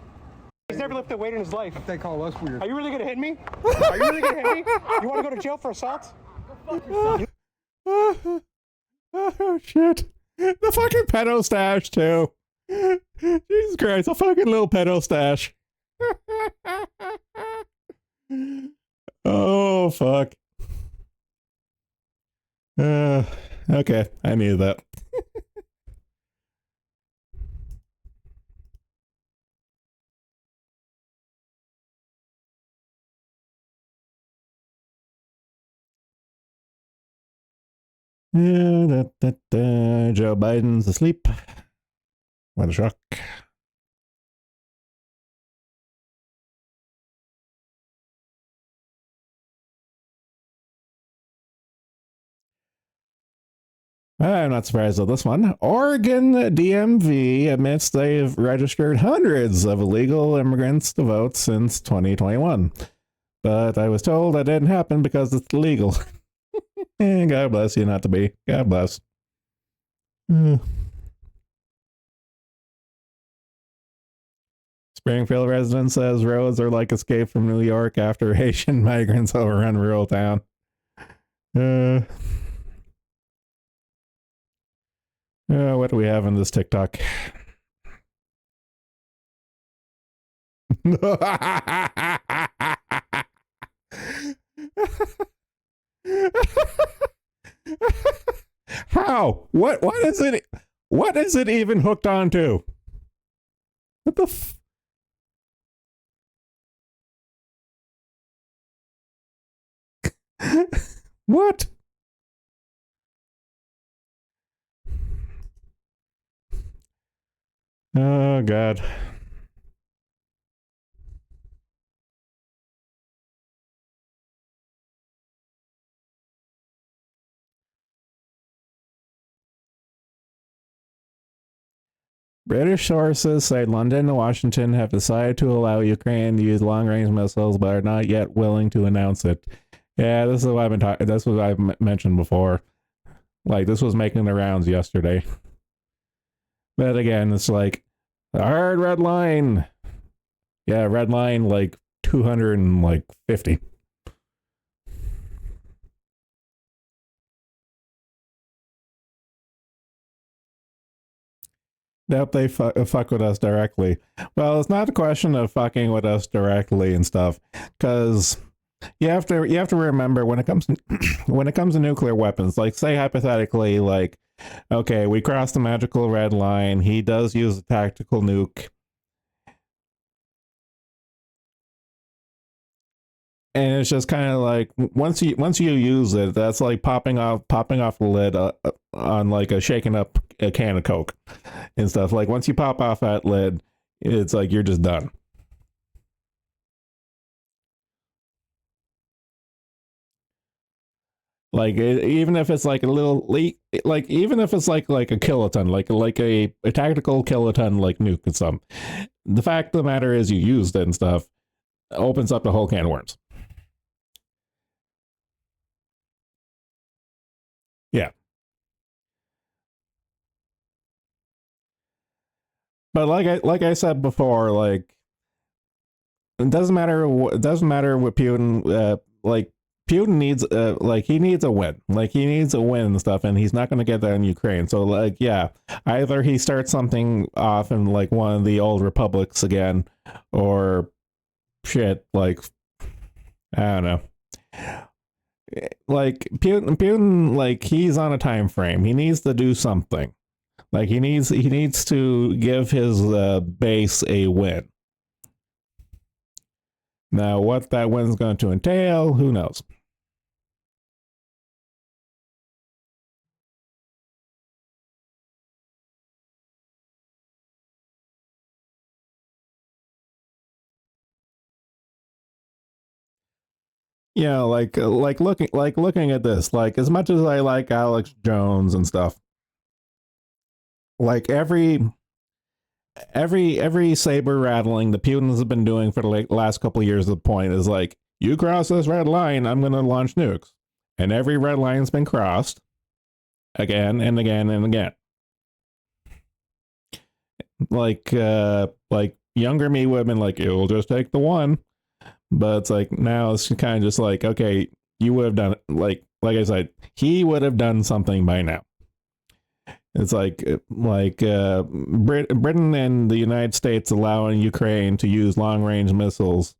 He's never lifted a weight in his life. They call us weird. Are you really gonna hit me? Are you really gonna hit me? You want to go to jail for assault? Go fuck yourself. Oh shit. The fucking pedo stash too. Jesus Christ, a fucking little pedo stash. Oh fuck. Okay, I needed that. Joe Biden's asleep. What a shock. I'm not surprised with this one. Oregon DMV admits they've registered hundreds of illegal immigrants to vote since 2021. But I was told that didn't happen because it's illegal. God bless you not to be. God bless. Springfield resident says roads are like Escape from New York after Haitian migrants overrun rural town. What do we have in this TikTok? How? What is it? What is it even hooked onto? What the what? Oh God. British sources say London and Washington have decided to allow Ukraine to use long-range missiles, but are not yet willing to announce it. Yeah, this is what I've been talking. That's what I've mentioned before. Like this was making the rounds yesterday. But again, it's like a hard red line. Yeah, red line like 250. Nope, they fuck with us directly. Well, it's not a question of fucking with us directly and stuff, because you have to remember when it comes to, when it comes to nuclear weapons. Like, say hypothetically, like, okay, we crossed the magical red line. He does use a tactical nuke, and it's just kind of like once you use it, that's like popping off the lid on like a shaking up a can of Coke and stuff. Like once you pop off that lid, it's like you're just done. Like even if it's like a little leak, like even if it's like a kiloton, like a tactical kiloton like nuke and something. The fact of the matter is you used it and stuff opens up the whole can of worms. Yeah. But like I said before, like it doesn't matter what Putin like Putin needs like he needs a win. Like he needs a win and stuff, and he's not going to get that in Ukraine. So like yeah, either he starts something off in like one of the old republics again, or shit like I don't know. Like Putin like he's on a time frame. He needs to do something. Like he needs to give his base a win. Now, what that win's going to entail, who knows? Yeah, like looking at this, like as much as I like Alex Jones and stuff, like every saber rattling the Putins have been doing for the last couple of years at the point is like, you cross this red line, I'm going to launch nukes. And every red line's been crossed again and again and again. Like younger me would have been like, it'll just take the one. But it's like now it's kind of just like, okay, you would have done it. Like I said, he would have done something by now. It's like Britain and the United States allowing Ukraine to use long range missiles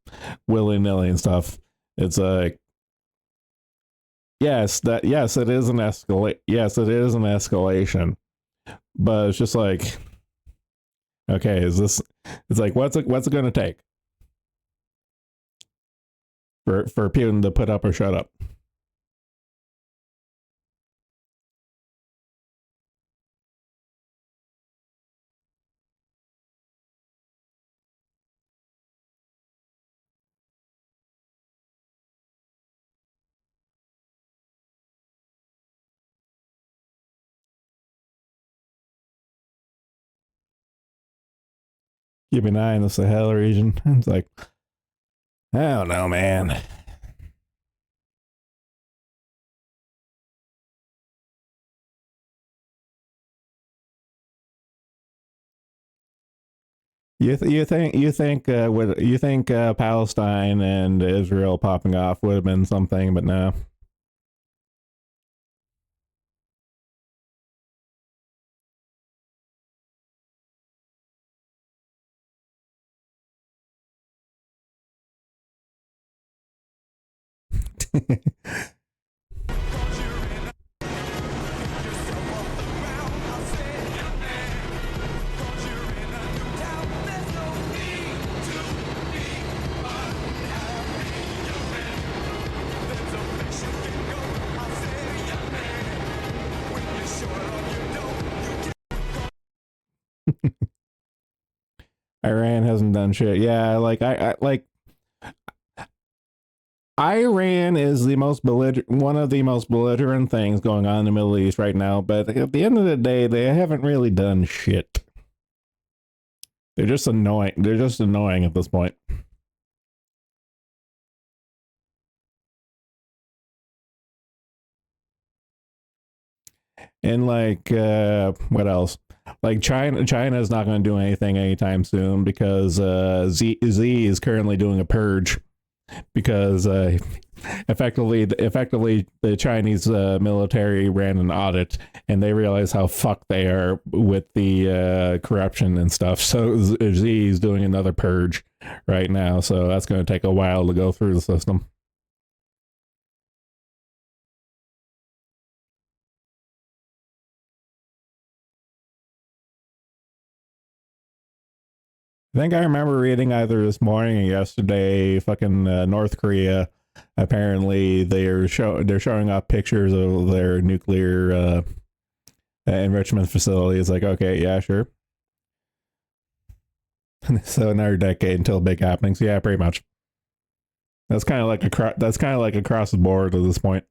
willy nilly and stuff. It's like, yes, it is an escalation. But it's just like, okay, it's like what's it going to take for Putin to put up or shut up? Keep an eye on the Sahel region. It's like, I don't know, man. You think Palestine and Israel popping off would have been something, but no. Iran hasn't done shit. Yeah, like I like Iran is the most one of the most belligerent things going on in the Middle East right now, but at the end of the day, they haven't really done shit. They're just annoying. They're just annoying at this point. And like, what else? Like China is not going to do anything anytime soon because Z is currently doing a purge because effectively the Chinese military ran an audit and they realized how fucked they are with the corruption and stuff. So Z is doing another purge right now. So that's going to take a while to go through the system. I think I remember reading either this morning or yesterday, fucking North Korea. Apparently, they're showing off pictures of their nuclear enrichment facility. It's like, okay, yeah, sure. So another decade until big happenings. Yeah, pretty much. That's kind of like across the board at this point.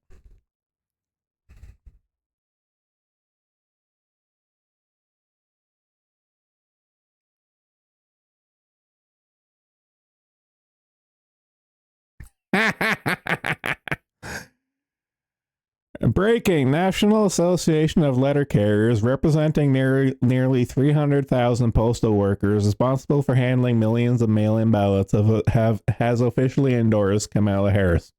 Breaking: National Association of Letter Carriers, representing nearly 300,000 postal workers responsible for handling millions of mail-in ballots, has officially endorsed Kamala Harris.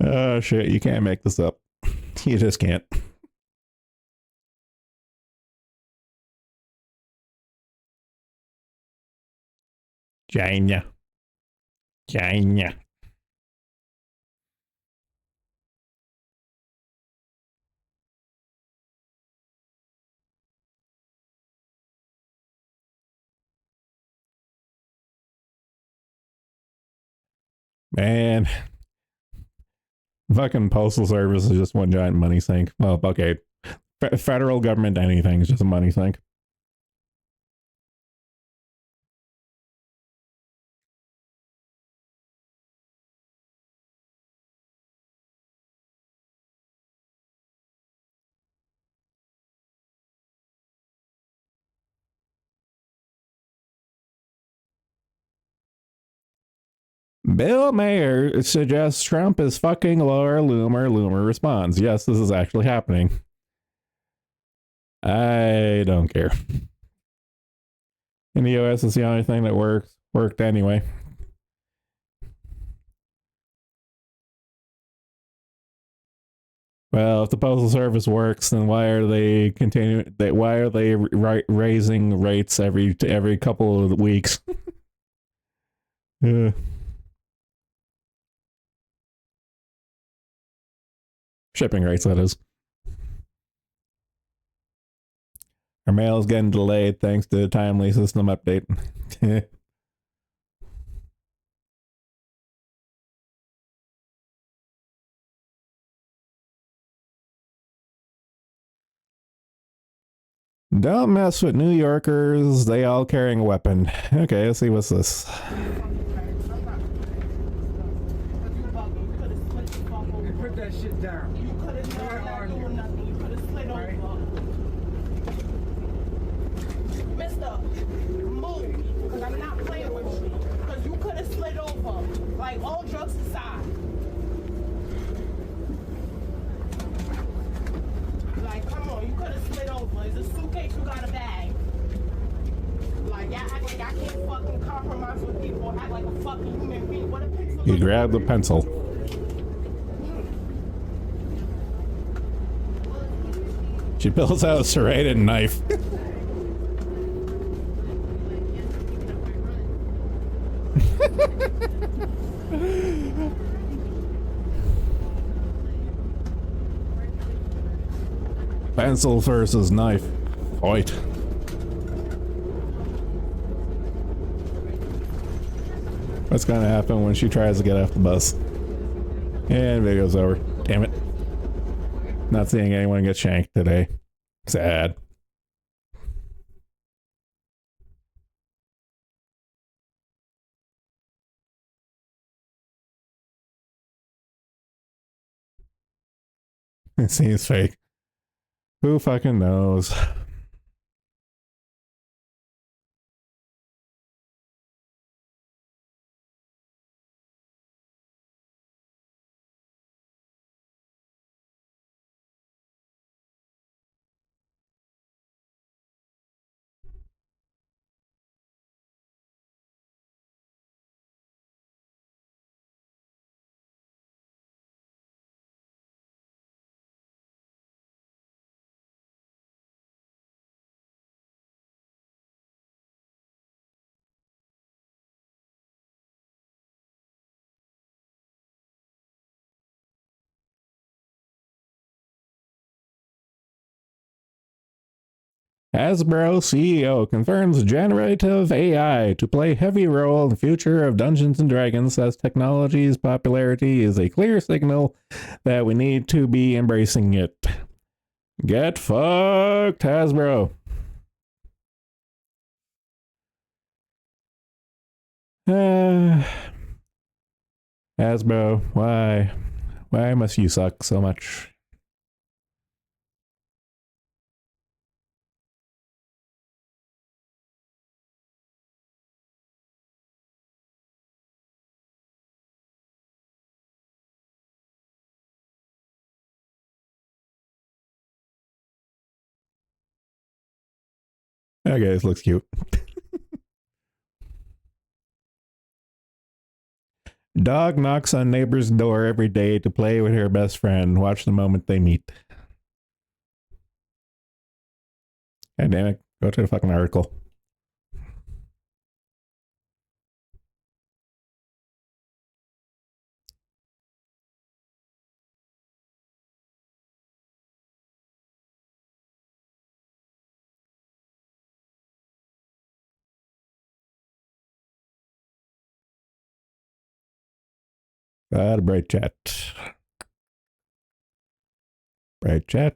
Oh shit! You can't make this up. You just can't. China. Man, fucking postal service is just one giant money sink. Well, okay, federal government anything is just a money sink. Bill Mayer suggests Trump is fucking Laura Loomer. Loomer responds, yes, this is actually happening. I don't care. In the US, it's the only thing that worked anyway. Well, if the postal service works, then why are they raising rates every couple of weeks? Shipping rates, that is. Our mail is getting delayed thanks to a timely system update. Don't mess with New Yorkers. They all carrying a weapon. Okay, let's see what's this. Put that shit down. You could have not doing nothing. You could have slid over. Mister, move. Because I'm not playing with you. Because you could have slid over. Like, all jokes aside. Like, come on. You could have slid over. It's a suitcase. You got a bag. Like, y'all act like I can't fucking compromise with people. Act like a fucking human being. What a pencil. You grab the pencil. She pulls out a serrated knife. Pencil versus knife. Fight. What's gonna happen when she tries to get off the bus? And video's over. Damn it. Not seeing anyone get shanked today. Sad. It seems fake. Who fucking knows? Hasbro CEO confirms generative AI to play heavy role in the future of Dungeons and Dragons, as technology's popularity is a clear signal that we need to be embracing it. Get fucked, Hasbro. Hasbro, why? Why must you suck so much? Okay, this looks cute. Dog knocks on neighbor's door every day to play with her best friend. Watch the moment they meet. God damn it. Go to the fucking article. Bright chat. Bright chat.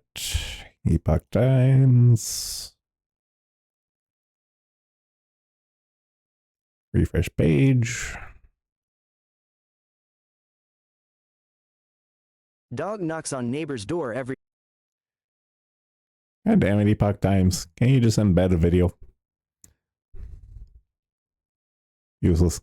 Epoch Times. Refresh page. Dog knocks on neighbor's door every... God damn it, Epoch Times. Can you just embed a video? Useless.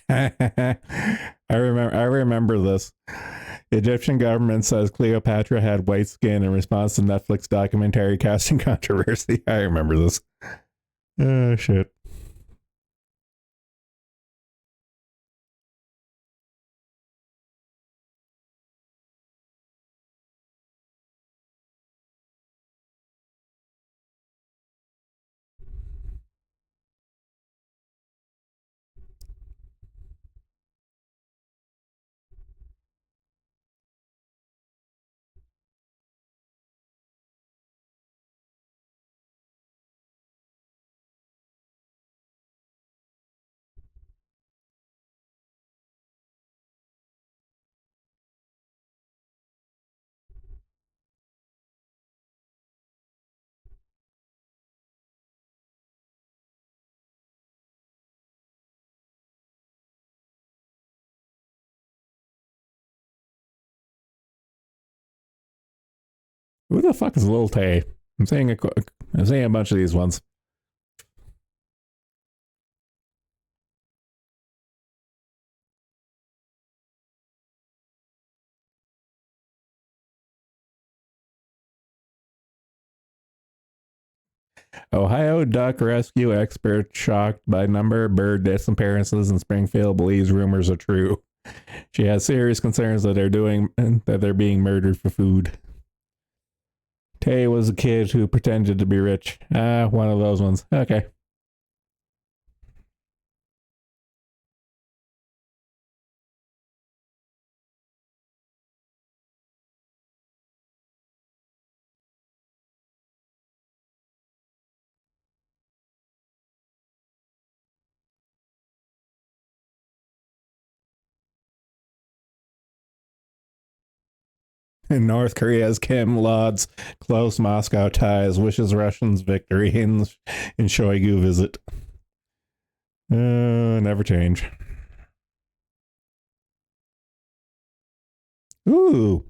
I remember this. Egyptian government says Cleopatra had white skin in response to Netflix documentary casting controversy. I remember this. Oh shit. Who the fuck is Lil Tay? I'm saying a bunch of these ones. Ohio duck rescue expert shocked by number of bird disappearances in Springfield believes rumors are true. She has serious concerns that they're being murdered for food. Tay was a kid who pretended to be rich. One of those ones. Okay. In North Korea's Kim lauds close Moscow ties, wishes Russians victory in Shoigu visit. Never change. Ooh.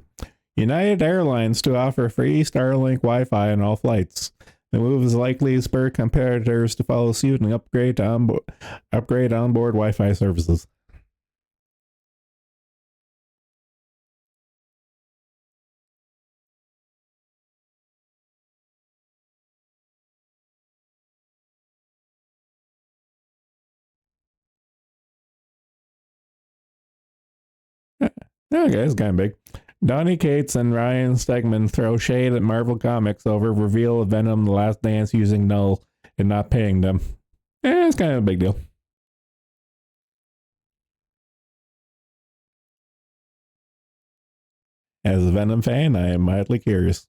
United Airlines to offer free Starlink Wi-Fi on all flights. The move is likely to spur competitors to follow suit and upgrade onboard Wi-Fi services. Okay, it's kind of big. Donny Cates and Ryan Stegman throw shade at Marvel Comics over reveal of Venom: The Last Dance using Null and not paying them. It's kind of a big deal. As a Venom fan, I am mildly curious.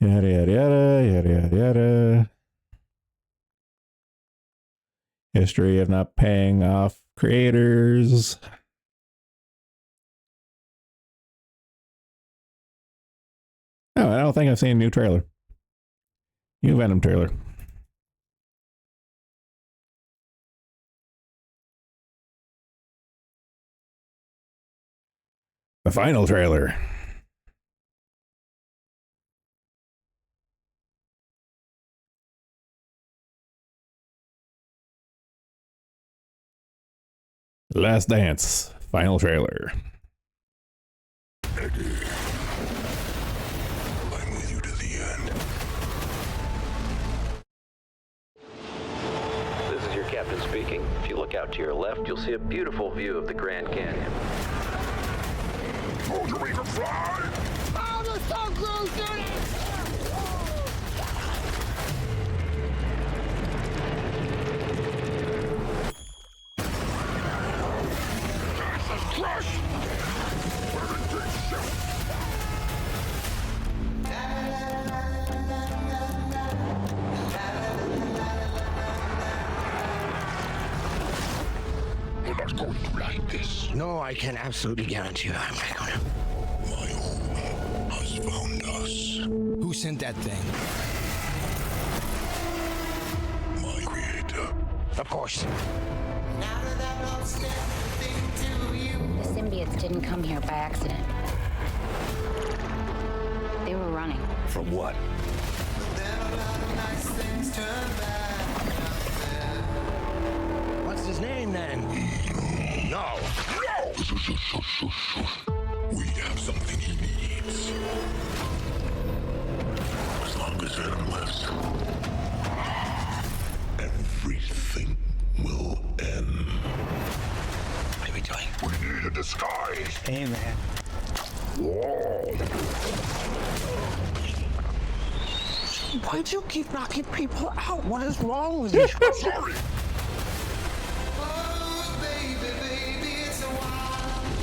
Yada yada yada yada yada yada. History of not paying off creators. Oh, I don't think I've seen a new trailer. New Venom trailer. The final trailer. Last Dance. Final trailer. I'm with you to the end. This is your captain speaking. If you look out to your left, you'll see a beautiful view of the Grand Canyon. Oh, you make her fly! Oh, the Tom Cruise did it! Crush! We're not going to like this. No, I can absolutely guarantee you I'm not gonna. My home has found us. Who sent that thing? My creator. Of course. The symbiotes didn't come here by accident. They were running. From what? What's his name then? No. No! We have something he needs. As long as Venom lives, everything will end. What are we doing? We need a disguise. Hey, man. Whoa. Why do you keep knocking people out? What is wrong with you? Sorry.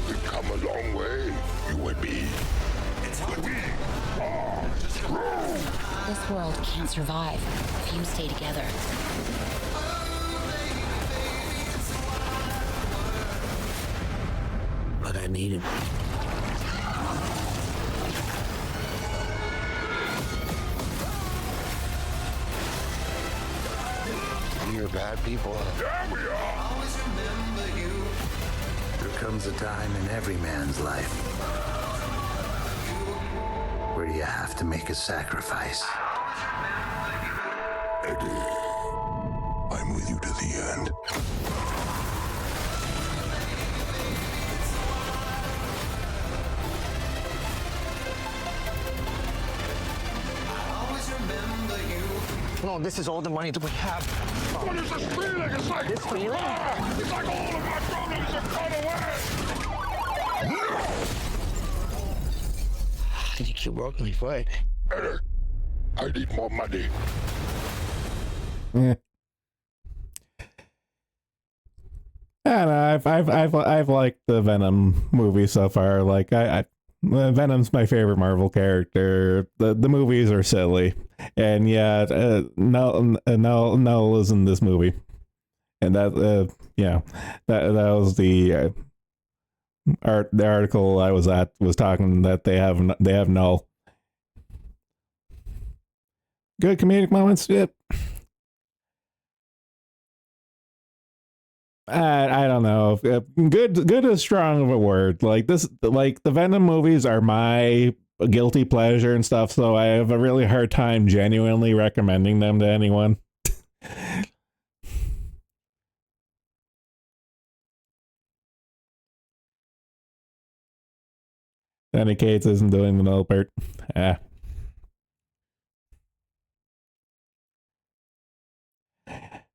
We've come a long way, you and me. We are true. This world can't survive if you stay together. But I need him. You're bad people. There we are. There comes a time in every man's life where you have to make a sacrifice. Eddie, I'm with you to the end. No, this is all the money that we have. What is this feeling? It's like This feeling? It's like all of my problems have gone away. No! I think you broke my foot. Eddie, I need more money. Yeah. I don't know, I've liked the Venom movie so far. Like Venom's my favorite Marvel character. The movies are silly, and yeah, Null is in this movie, and that yeah, that was the the article I was at was talking that they have Null. Good comedic moments. Yep. I don't know. Good is strong of a word. Like this, like the Venom movies are my guilty pleasure and stuff. So I have a really hard time genuinely recommending them to anyone. Danny Cates isn't doing the null part. Ah.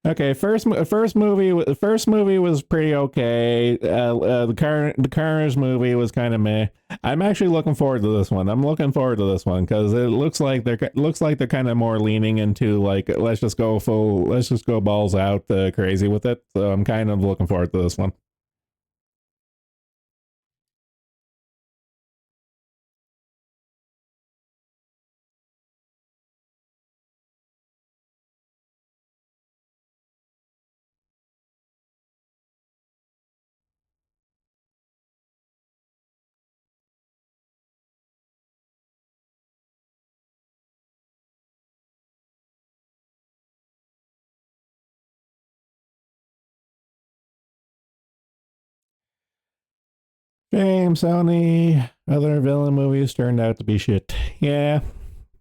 Okay, first movie was pretty okay. The Carnage movie was kind of meh. I'm actually looking forward to this one. I'm looking forward to this one because it looks like they're kind of more leaning into like let's just go balls out crazy with it. So I'm kind of looking forward to this one. Shame, Sony. Other villain movies turned out to be shit. Yeah.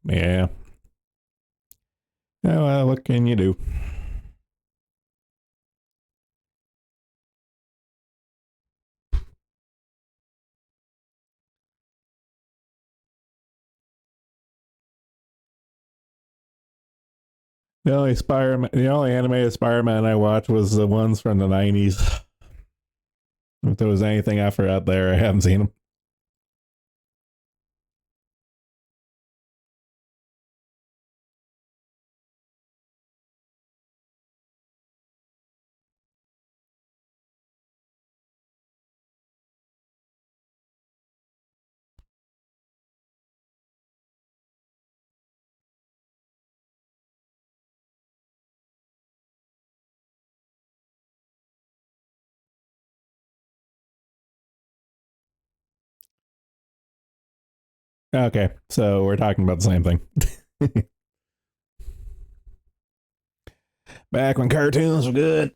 Oh well, what can you do? The only animated Spider-Man I watched was the ones from the 90s. If there was anything after that there, I haven't seen them. Okay, so we're talking about the same thing. Back when cartoons were good.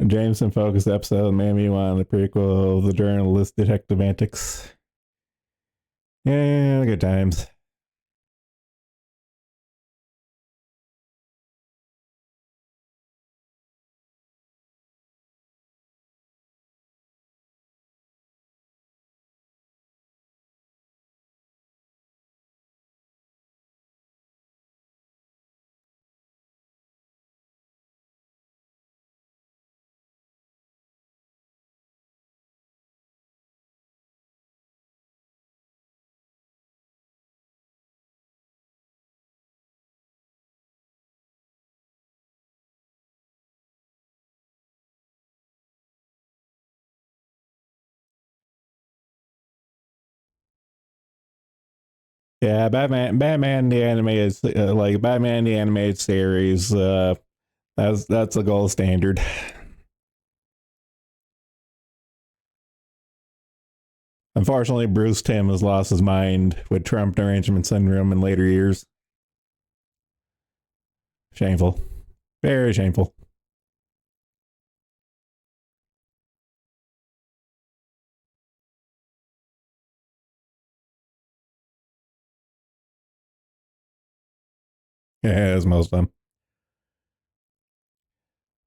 A Jameson focused episode made me want the prequel of the journalist detective antics. Yeah, good times. Yeah, Batman the animated Batman the animated series. That's a gold standard. Unfortunately, Bruce Timm has lost his mind with Trump derangement syndrome in later years. Shameful, very shameful. Yeah, as most of them.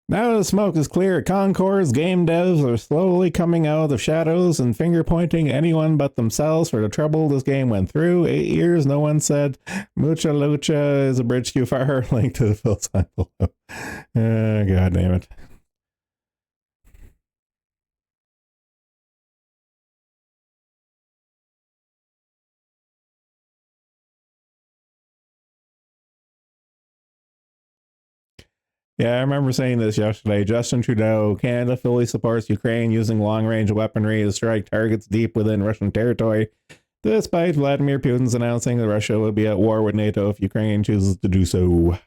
Now that the smoke is clear at Concourse, game devs are slowly coming out of the shadows and finger pointing anyone but themselves for the trouble this game went through. 8 years, no one said Mucha Lucha is a bridge too far. Link to the Phil sign below. God damn it. Yeah, I remember saying this yesterday. Justin Trudeau, Canada fully supports Ukraine using long-range weaponry to strike targets deep within Russian territory, despite Vladimir Putin's announcing that Russia would be at war with NATO if Ukraine chooses to do so.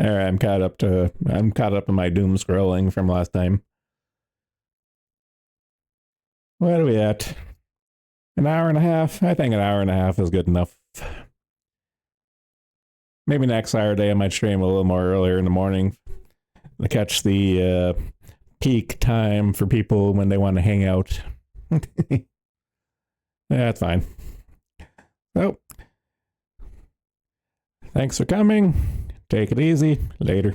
Alright, I'm caught up in my doom scrolling from last time. What are we at? An hour and a half? I think an hour and a half is good enough. Maybe next Saturday I might stream a little more earlier in the morning to catch the peak time for people when they want to hang out. Yeah, that's fine. So, thanks for coming. Take it easy. Later.